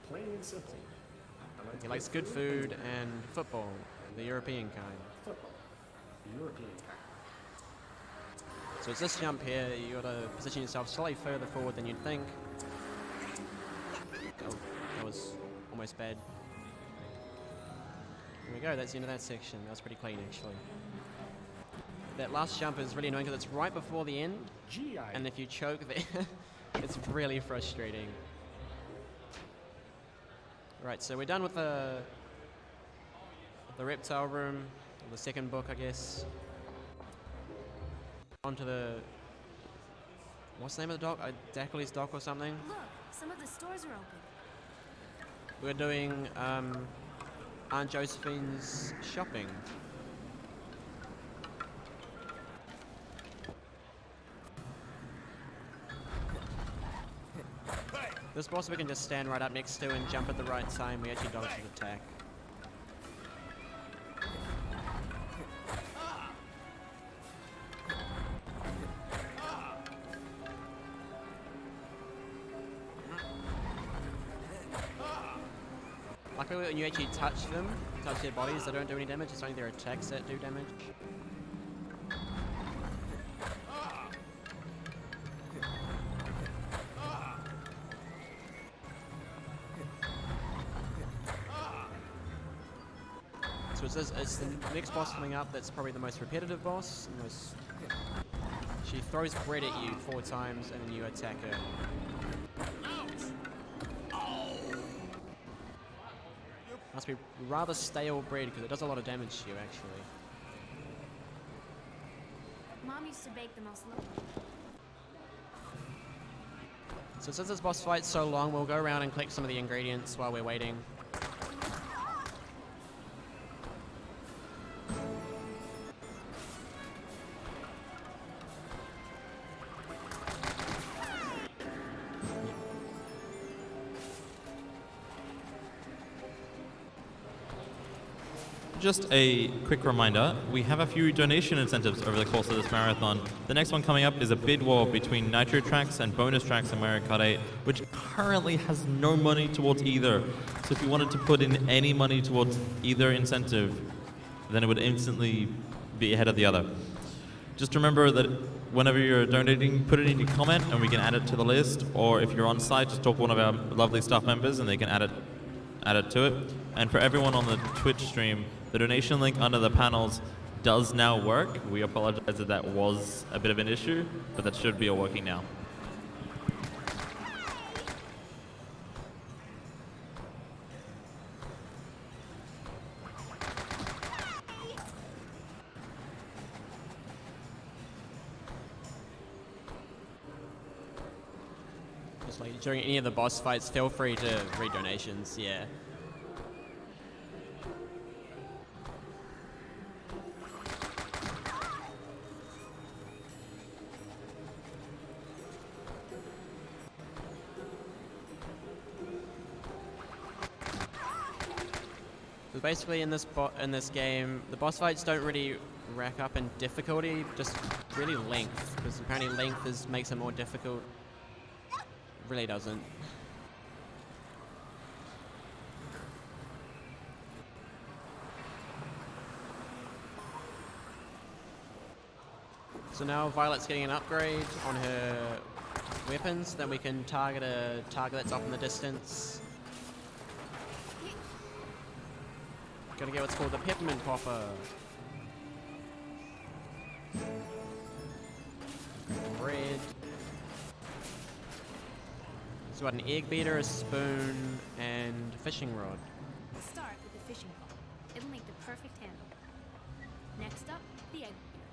Plain and simple. I like He likes good food and football, the European kind. football. The European kind. So it's this jump here, you gotta position yourself slightly further forward than you'd think. Oh, that was almost bad. There we go, that's the end of that section. That was pretty clean actually. That last jump is really annoying because it's right before the end, Gee, and if you choke there, it's really frustrating. Right, so we're done with the reptile room, the second book, I guess. Onto the, what's the name of the dock? Dactyli's dock or something? Look, some of the stores are open. We're doing Aunt Josephine's shopping. This boss we can just stand right up next to and jump at the right time. We actually dodge his attack. Luckily when you actually touch them, touch their bodies, they don't do any damage. It's only their attacks that do damage. So it's the next boss coming up that's probably the most repetitive boss. She throws bread at you 4 times and then you attack her. Must be rather stale bread because it does a lot of damage to you actually. Mom used to bake the most local. So since this boss fight's so long, we'll go around and collect some of the ingredients while we're waiting. Just a quick reminder, we have a few donation incentives over the course of this marathon. The next one coming up is a bid war between Nitro Tracks and Bonus Tracks in Mario Kart 8, which currently has no money towards either. So if you wanted to put in any money towards either incentive, then it would instantly be ahead of the other. Just remember that whenever you're donating, put it in your comment and we can add it to the list, or if you're on site, just talk to one of our lovely staff members and they can add it to it. And for everyone on the Twitch stream, the donation link under the panels does now work. We apologize that that was a bit of an issue, but that should be all working now. Just like during any of the boss fights, feel free to read donations, yeah. So basically in this game, the boss fights don't really rack up in difficulty, just really length, because apparently length makes it more difficult. Really doesn't. So now Violet's getting an upgrade on her weapons, then we can target a target that's up in the distance. Gotta get what's called the peppermint popper. Bread. So we've got an egg beater, a spoon, and a fishing rod. Start with the fishing pole. It'll make the perfect handle. Next up, the egg beater.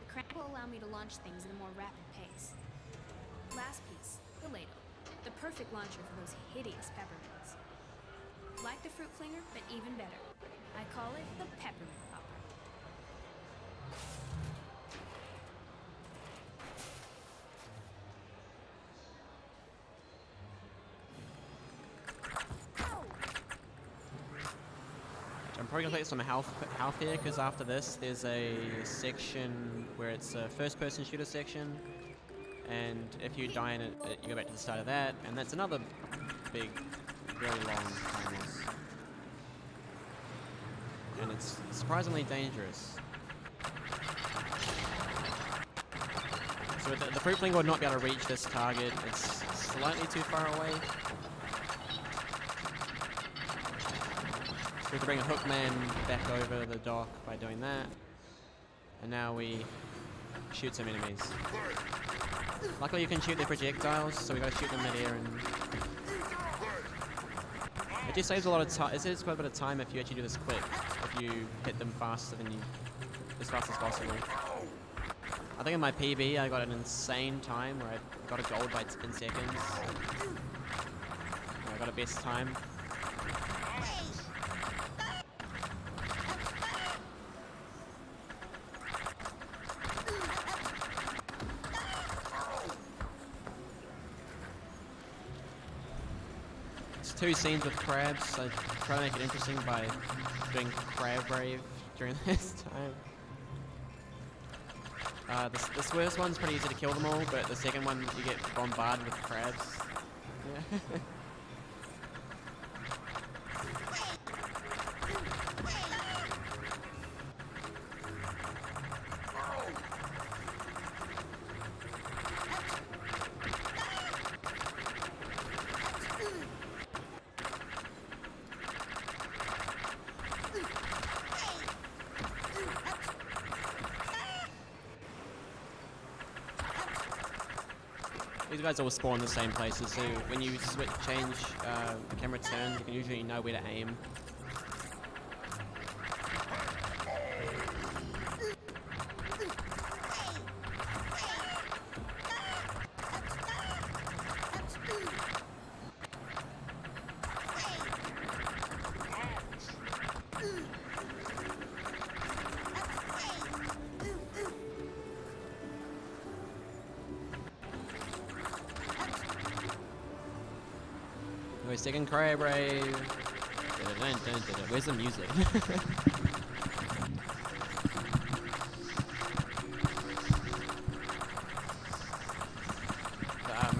The crank will allow me to launch things at a more rapid pace. Last piece, the ladle. The perfect launcher for those hideous peppermints. Like the fruit flinger, but even better. I call it the peppermint popper. I'm probably gonna take some health here because after this there's a section where it's a first-person shooter section, and if you die in it, you go back to the start of that, and that's another big, very long time loss. And it's surprisingly dangerous. So the fruit fling would not be able to reach this target. It's slightly too far away. So we can bring a hookman back over the dock by doing that. And now we shoot some enemies. Luckily you can shoot their projectiles, so we gotta shoot them mid-air, and it just saves a lot of time. It saves quite a bit of time if you actually do this quick. If you hit them faster than as fast as possible. I think in my PB I got an insane time where I got a gold by 10 seconds. I got a best time. It's 2 scenes with crabs. I try to make it interesting by doing crab rave during this time. This first one's pretty easy to kill them all, but the second one you get bombarded with crabs. Yeah. These guys all spawn in the same places, so when you change camera turns, you can usually know where to aim. Second crab rave. Where's the music?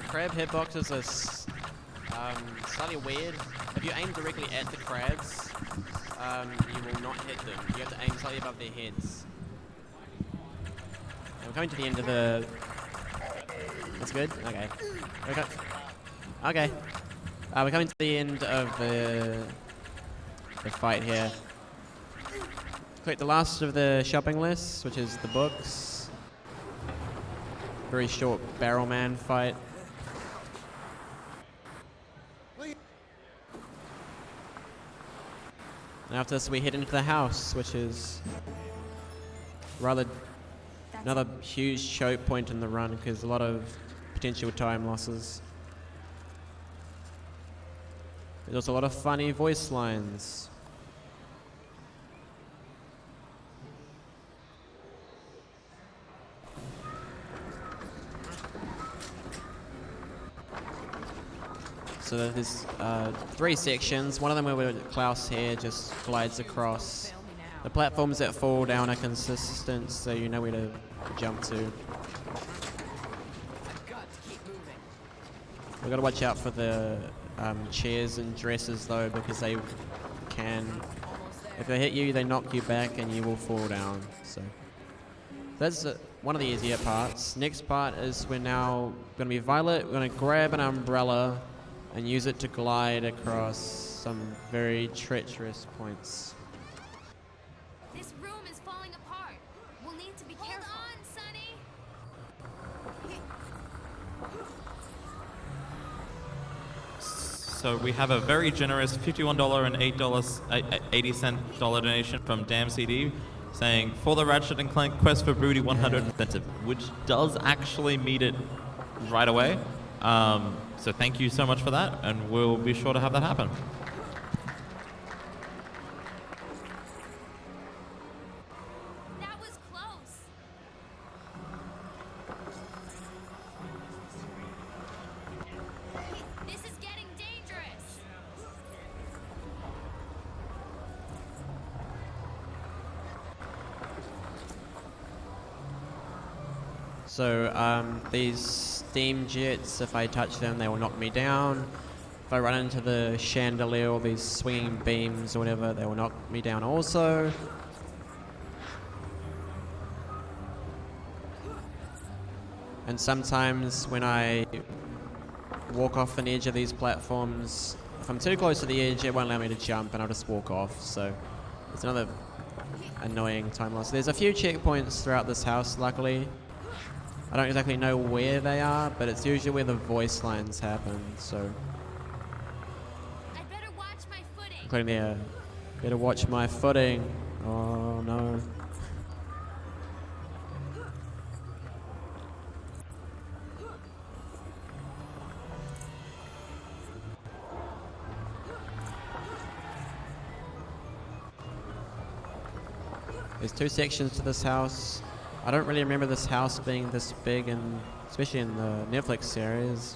Crab hitboxes are slightly weird. If you aim directly at the crabs, you will not hit them. You have to aim slightly above their heads. And we're coming to the end of the... That's good? Okay. Okay. We're coming to the end of the fight here. Click the last of the shopping list, which is the books. Very short Barrow Man fight. And after this we head into the house, which is another huge choke point in the run because a lot of potential time losses. There's also a lot of funny voice lines. So there's 3 sections. One of them where Klaus here just glides across. The platforms that fall down are consistent, so you know where to jump to. We've got to watch out for the chairs and dresses though, because they can, if they hit you, they knock you back and you will fall down. So that's one of the easier parts. Next part is we're now going to be Violet. We're going to grab an umbrella and use it to glide across some very treacherous points. This room is falling apart. We'll need to be careful. Hold on, Sonny. So we have a very generous $51 and $8.80 donation from Damn CD saying, for the Ratchet and Clank Quest for Booty 100 incentive, which does actually meet it right away. So thank you so much for that, and we'll be sure to have that happen. That was close. This is getting dangerous. So these steam jets, if I touch them, they will knock me down. If I run into the chandelier or these swinging beams or whatever, they will knock me down also. And sometimes when I walk off an edge of these platforms, if I'm too close to the edge, it won't allow me to jump and I'll just walk off. So it's another annoying time loss. There's a few checkpoints throughout this house, luckily. I don't exactly know where they are, but it's usually where the voice lines happen, so... I'd better watch my footing. Including the, better watch my footing. Oh no. There's two sections to this house. I don't really remember this house being this big, and especially in the Netflix series.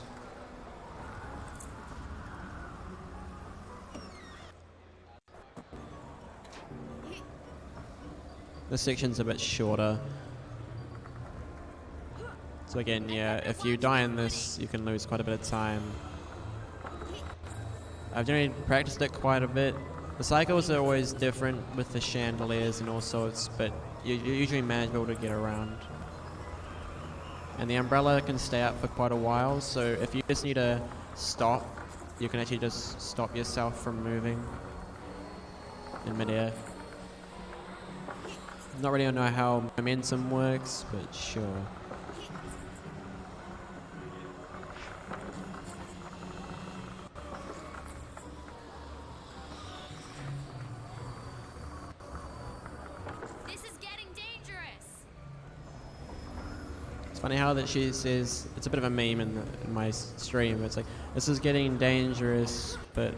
This section's a bit shorter. So again, yeah, if you die in this, you can lose quite a bit of time. I've generally practiced it quite a bit. The cycles are always different with the chandeliers and all sorts, but you usually manageable to get around. And the umbrella can stay up for quite a while, so if you just need to stop, you can actually just stop yourself from moving in midair. Not really know how momentum works, but sure. This is getting dangerous. It's funny how that she says, it's a bit of a meme in my stream. It's like, this is getting dangerous, but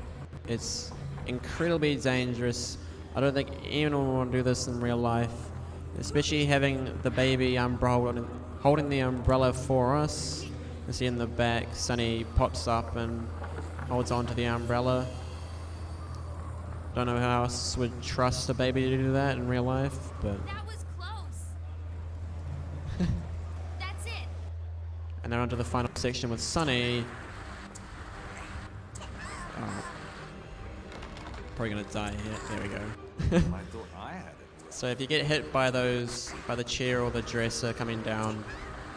it's incredibly dangerous. I don't think anyone will want to do this in real life, especially having the baby umbrella holding the umbrella for us. You see in the back, Sunny pops up and holds onto the umbrella. Don't know how else would trust a baby to do that in real life, but... That was close. That's it. And now onto the final section with Sunny. Oh. Probably gonna die here. There we go. I thought I had it. So if you get hit by those, by the chair or the dresser coming down,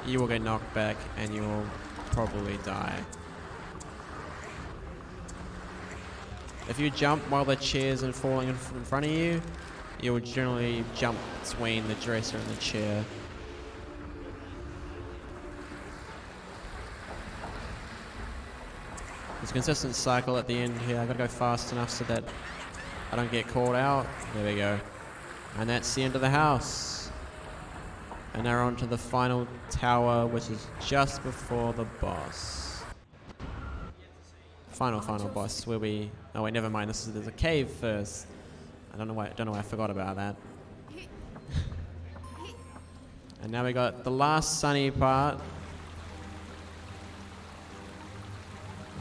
you will get knocked back and you will probably die. If you jump while the chair's falling in front of you, you will generally jump between the dresser and the chair. There's a consistent cycle at the end here. I've got to go fast enough so that I don't get caught out. There we go. And that's the end of the house. And now we're on to the final tower, which is just before the boss. Final boss, where we... Oh wait, never mind. There's a cave first. I don't know why I forgot about that. And now we got the last Sunny part.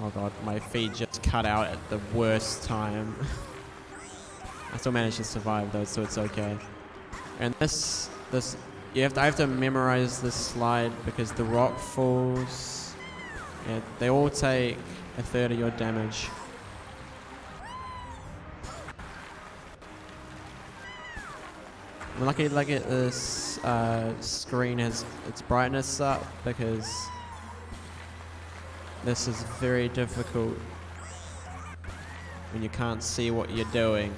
Oh god, my feed just cut out at the worst time. I still managed to survive though, so it's okay. And this I have to memorize this slide because the rock falls. Yeah, they all take a third of your damage. I'm lucky to get this screen has its brightness up because this is very difficult when you can't see what you're doing.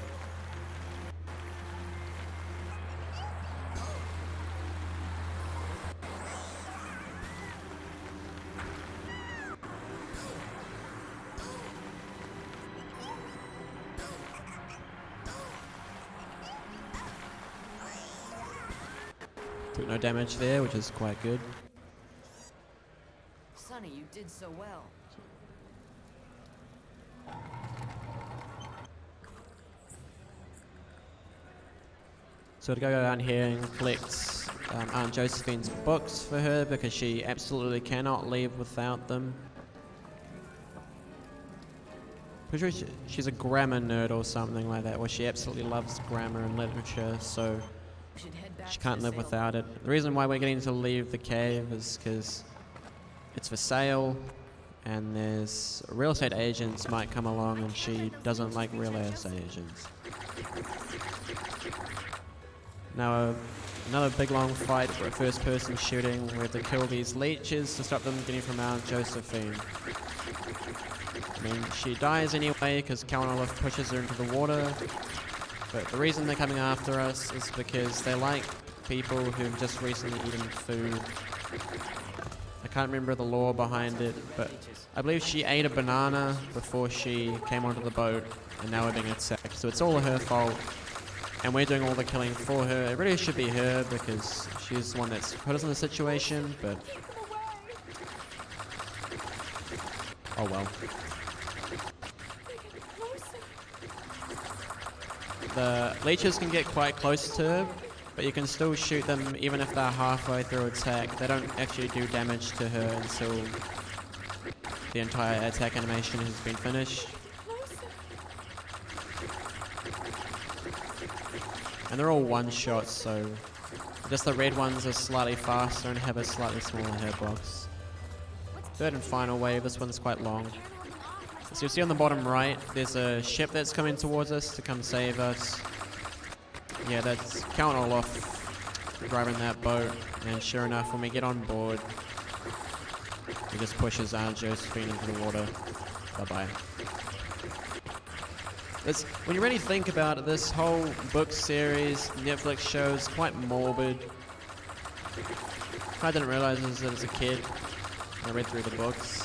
Took no damage there, which is quite good. Sonny, you did so well. So to go down here and collect Aunt Josephine's books for her because she absolutely cannot leave without them. Pretty sure she's a grammar nerd or something like that, where she absolutely loves grammar and literature, so should head back She to can't the live sale without it. point. The reason why we're getting to leave the cave is because it's for sale, and there's real estate agents might come along, and she doesn't like real estate agents. Now, another big long fight for a first-person shooting. We have to kill these leeches to stop them getting from Mount Josephine. I mean, she dies anyway because Kalanoff pushes her into the water. But the reason they're coming after us is because they like people who've just recently eaten food. I can't remember the lore behind it, but I believe she ate a banana before she came onto the boat, and now we're being attacked. So it's all her fault, and we're doing all the killing for her. It really should be her because she's the one that's put us in the situation, but oh well. The leeches can get quite close to her, but you can still shoot them even if they're halfway through attack. They don't actually do damage to her until the entire attack animation has been finished. And they're all one-shots, so just the red ones are slightly faster and have a slightly smaller hitbox. Third and final wave, this one's quite long. So you see on the bottom right, there's a ship that's coming towards us to come save us. Yeah, that's Count Olaf driving that boat, and sure enough, when we get on board, he just pushes Aunt Josephine into the water. Bye-bye. When you really think about it, this whole book series, Netflix show is quite morbid. I didn't realize this as a kid. I read through the books.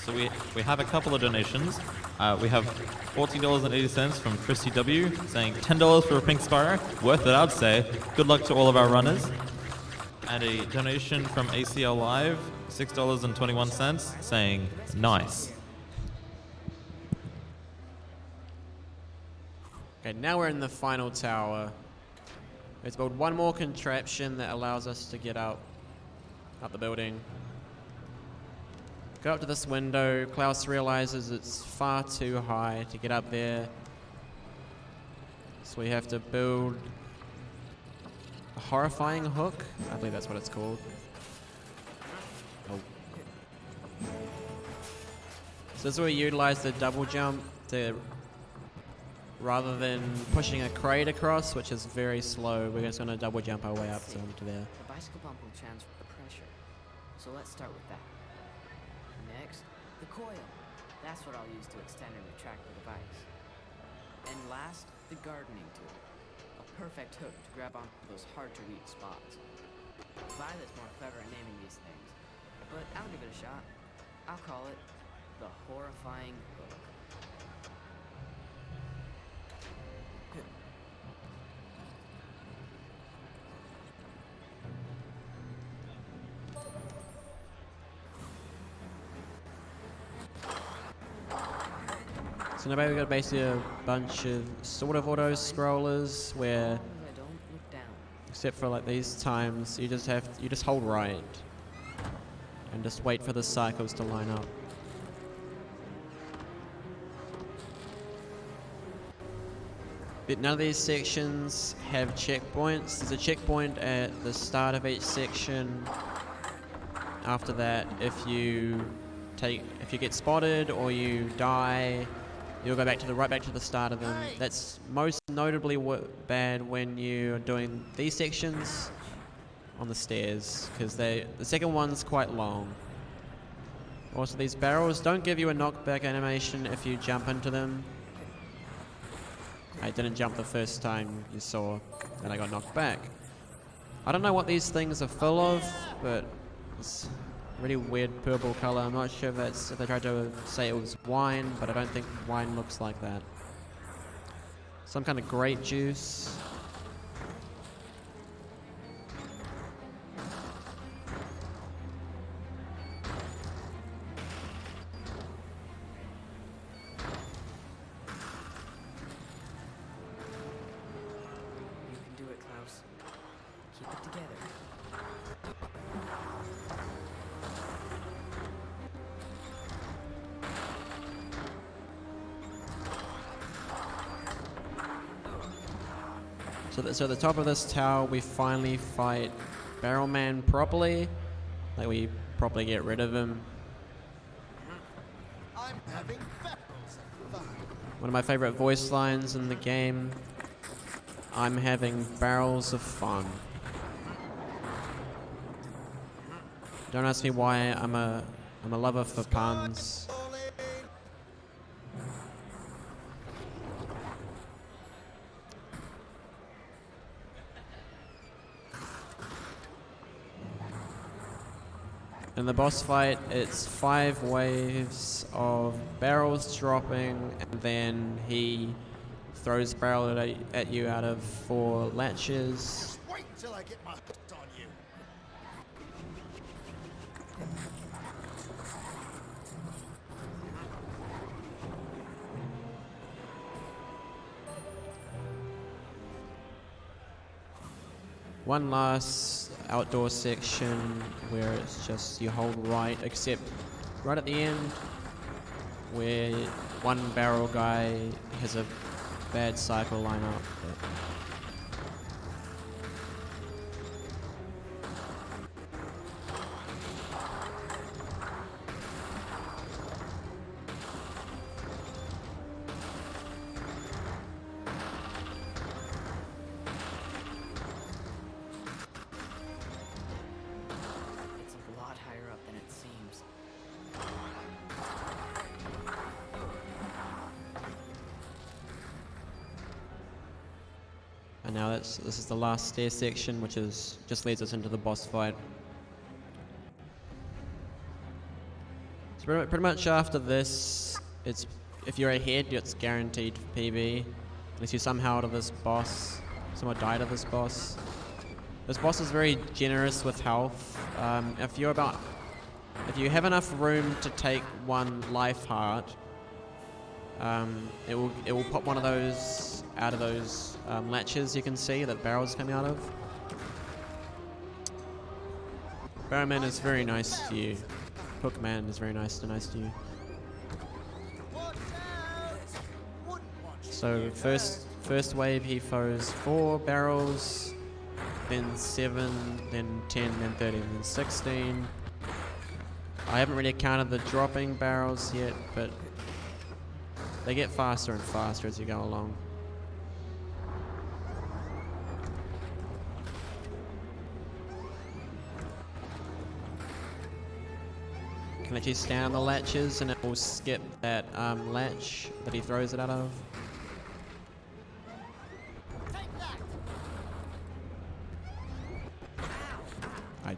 So we have a couple of donations. We have $14.80 from Christy W. saying $10 for a pink sparrow. Worth it, I'd say. Good luck to all of our runners. And a donation from ACL Live, $6.21, saying nice. Okay, now we're in the final tower. Let's build one more contraption that allows us to get up the building. Go up to this window. Klaus realizes it's far too high to get up there. So we have to build a horrifying hook. I believe that's what it's called. Oh. So this is where we utilize the double jump to, rather than pushing a crate across, which is very slow, we're just going to double jump our way up to there. The bicycle bump will transfer the pressure. So let's start with that. Next, the coil. That's what I'll use to extend and retract the device. And last, the gardening tool. A perfect hook to grab onto those hard-to-reach spots. Violet's more clever at naming these things, but I'll give it a shot. I'll call it the horrifying hook. So now we've got basically a bunch of sort of auto scrollers where, I don't look down. except for like these times, you just hold right and just wait for the cycles to line up. But none of these sections have checkpoints. There's a checkpoint at the start of each section. After that, if you get spotted or you die, you'll go right back to the start of them. That's most notably bad when you're doing these sections on the stairs, because the second one's quite long. Also, these barrels don't give you a knockback animation if you jump into them. I didn't jump the first time you saw, and I got knocked back. I don't know what these things are full of, but it's really weird purple color. I'm not sure if they tried to say it was wine, but I don't think wine looks like that. Some kind of grape juice. You can do it, Klaus. So at the top of this tower, we finally fight Barrow Man properly. Like, we properly get rid of him. I'm having barrels of fun. One of my favorite voice lines in the game. I'm having barrels of fun. Don't ask me why. I'm a lover for puns. In the boss fight, it's 5 waves of barrels dropping, and then he throws a barrel at you out of 4 latches. Wait till I get my hooks on you. One last outdoor section where it's just you hold right, except right at the end where one barrel guy has a bad cycle lineup. It's a lot higher up than it seems. And now this is the last stair section, which is just leads us into the boss fight. So pretty much after this, it's if you're ahead, it's guaranteed PB, unless you somehow die to this boss. This boss is very generous with health. If you have enough room to take 1 life heart, it will pop one of those out of those latches you can see that barrels coming out of. Barrow Man is very nice to you. Hookman is very nice to you. Watch out! Wouldn't want you So to first wave he throws 4 barrels, then 7, then 10, then 13, then 16. I haven't really counted the dropping barrels yet, but they get faster and faster as you go along. You can actually stand on the latches and it will skip that latch that he throws it out of. take that! I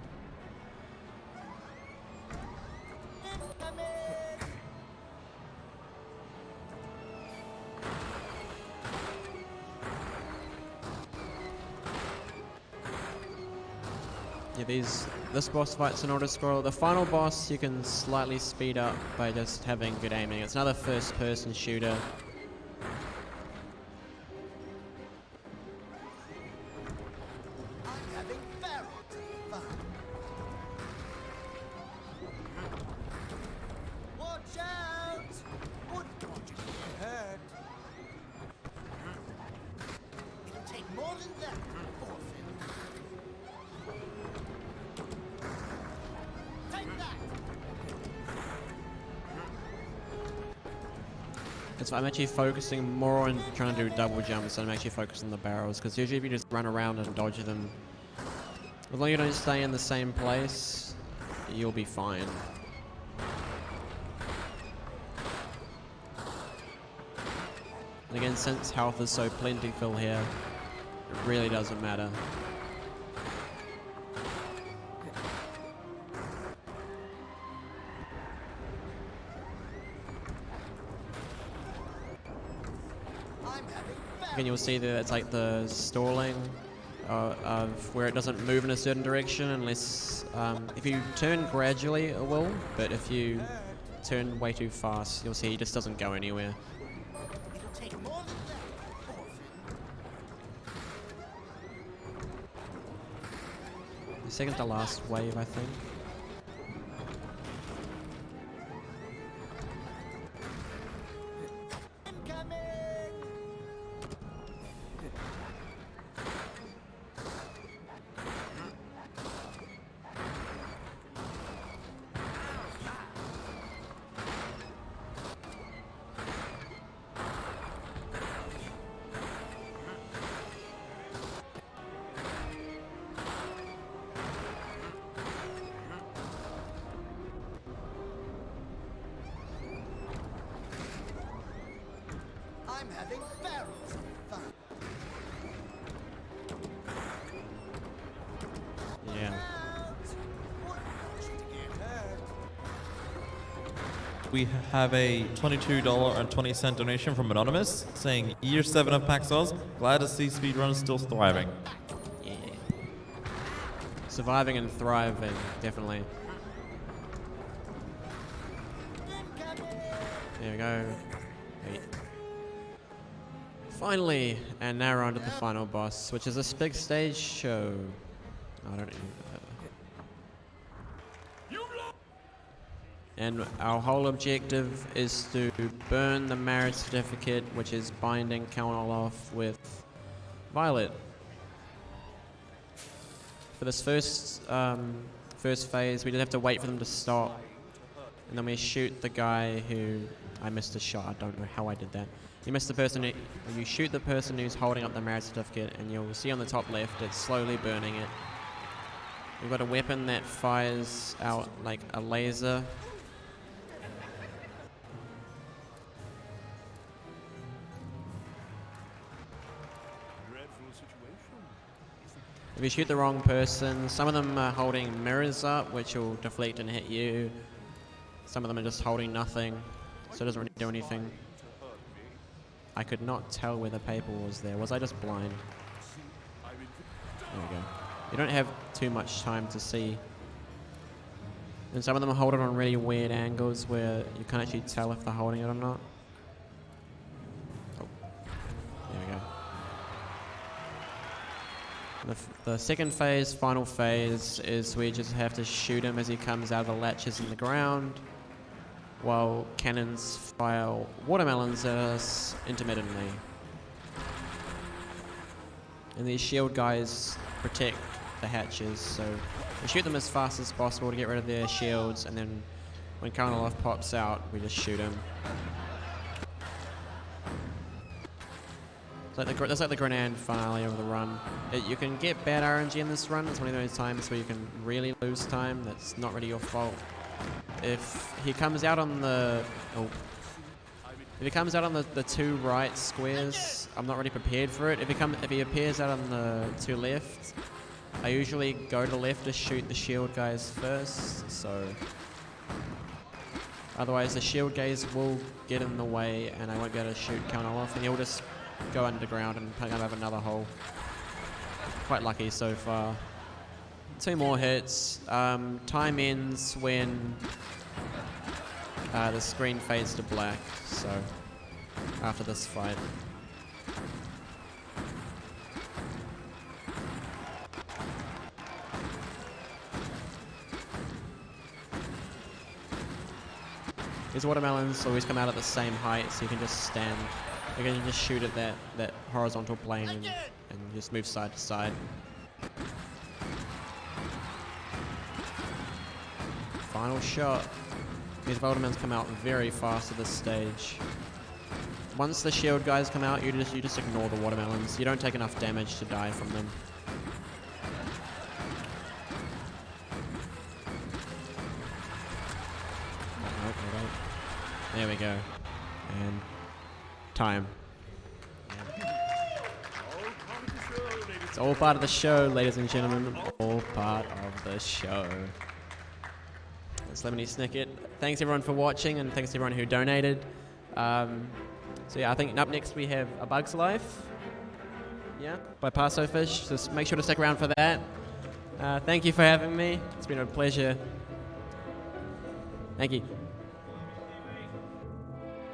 Incoming! Yeah, this boss fight's an auto-scroller. The final boss you can slightly speed up by just having good aiming. It's another first-person shooter. I'm having barrels of fun. Watch out! Wouldn't want you to get hurt. It'll take more than that, orphan. Take that! That's why I'm actually focusing more on trying to do double jumps than I'm actually focusing on the barrels, because usually if you just run around and dodge them, as long as you don't stay in the same place, you'll be fine. And again, since health is so plentiful here, it really doesn't matter. I'm having Again, you'll see that it's like the stalling of where it doesn't move in a certain direction unless if you turn gradually it will, but if you turn way too fast, you'll see he just doesn't go anywhere. It'll take more than that, orphan. The second to last wave, I think. Incoming! we have a $22.20 donation from Anonymous saying, Year 7 of PAX Oz, glad to see speedrunners still thriving. Yeah. Surviving and thriving, definitely. There we go. Wait. Finally, and now we're on to the final boss, which is this big stage show. I don't even. And our whole objective is to burn the marriage certificate, which is binding Count-Olaf with Violet. For this first phase, we just have to wait for them to stop, and then we shoot the guy who I missed a shot. I don't know how I did that. You miss the person. You shoot the person who's holding up the marriage certificate, and you'll see on the top left it's slowly burning it. We've got a weapon that fires out like a laser. If you shoot the wrong person, some of them are holding mirrors up, which will deflect and hit you. Some of them are just holding nothing, so it doesn't really do anything. I could not tell where the paper was there. Was I just blind? There we go. You don't have too much time to see. And some of them are holding on really weird angles where you can't actually tell if they're holding it or not. Oh. There we go. The second phase, final phase, is we just have to shoot him as he comes out of the latches in the ground, while cannons fire watermelons at us intermittently. And these shield guys protect the hatches, so we shoot them as fast as possible to get rid of their shields, and then when Count-Olaf pops out, we just shoot him. It's like the Grenade finale of the run. You can get bad RNG in this run. It's one of those times where you can really lose time. That's not really your fault. If he comes out on the the two right squares, I'm not really prepared for it. If he appears out on the two left, I usually go to the left to shoot the shield guys first. So otherwise, the shield guys will get in the way, and I won't be able to shoot Count-Olaf, and he'll just go underground and kind of have another hole. Quite lucky so far. 2 more hits. Time ends when the screen fades to black, so after this fight. These watermelons always come out at the same height, so you can just stand. You can just shoot at that horizontal plane and just move side to side. Final shot. These watermelons come out very fast at this stage. Once the shield guys come out, you just ignore the watermelons. You don't take enough damage to die from them. Okay. There we go. And time. It's all part of the show, ladies and gentlemen. All part of the show. It's Lemony Snicket. Thanks everyone for watching, and thanks to everyone who donated. So yeah, I think up next we have A Bug's Life. Yeah, by Paso Fish. Just make sure to stick around for that. Thank you for having me. It's been a pleasure. Thank you.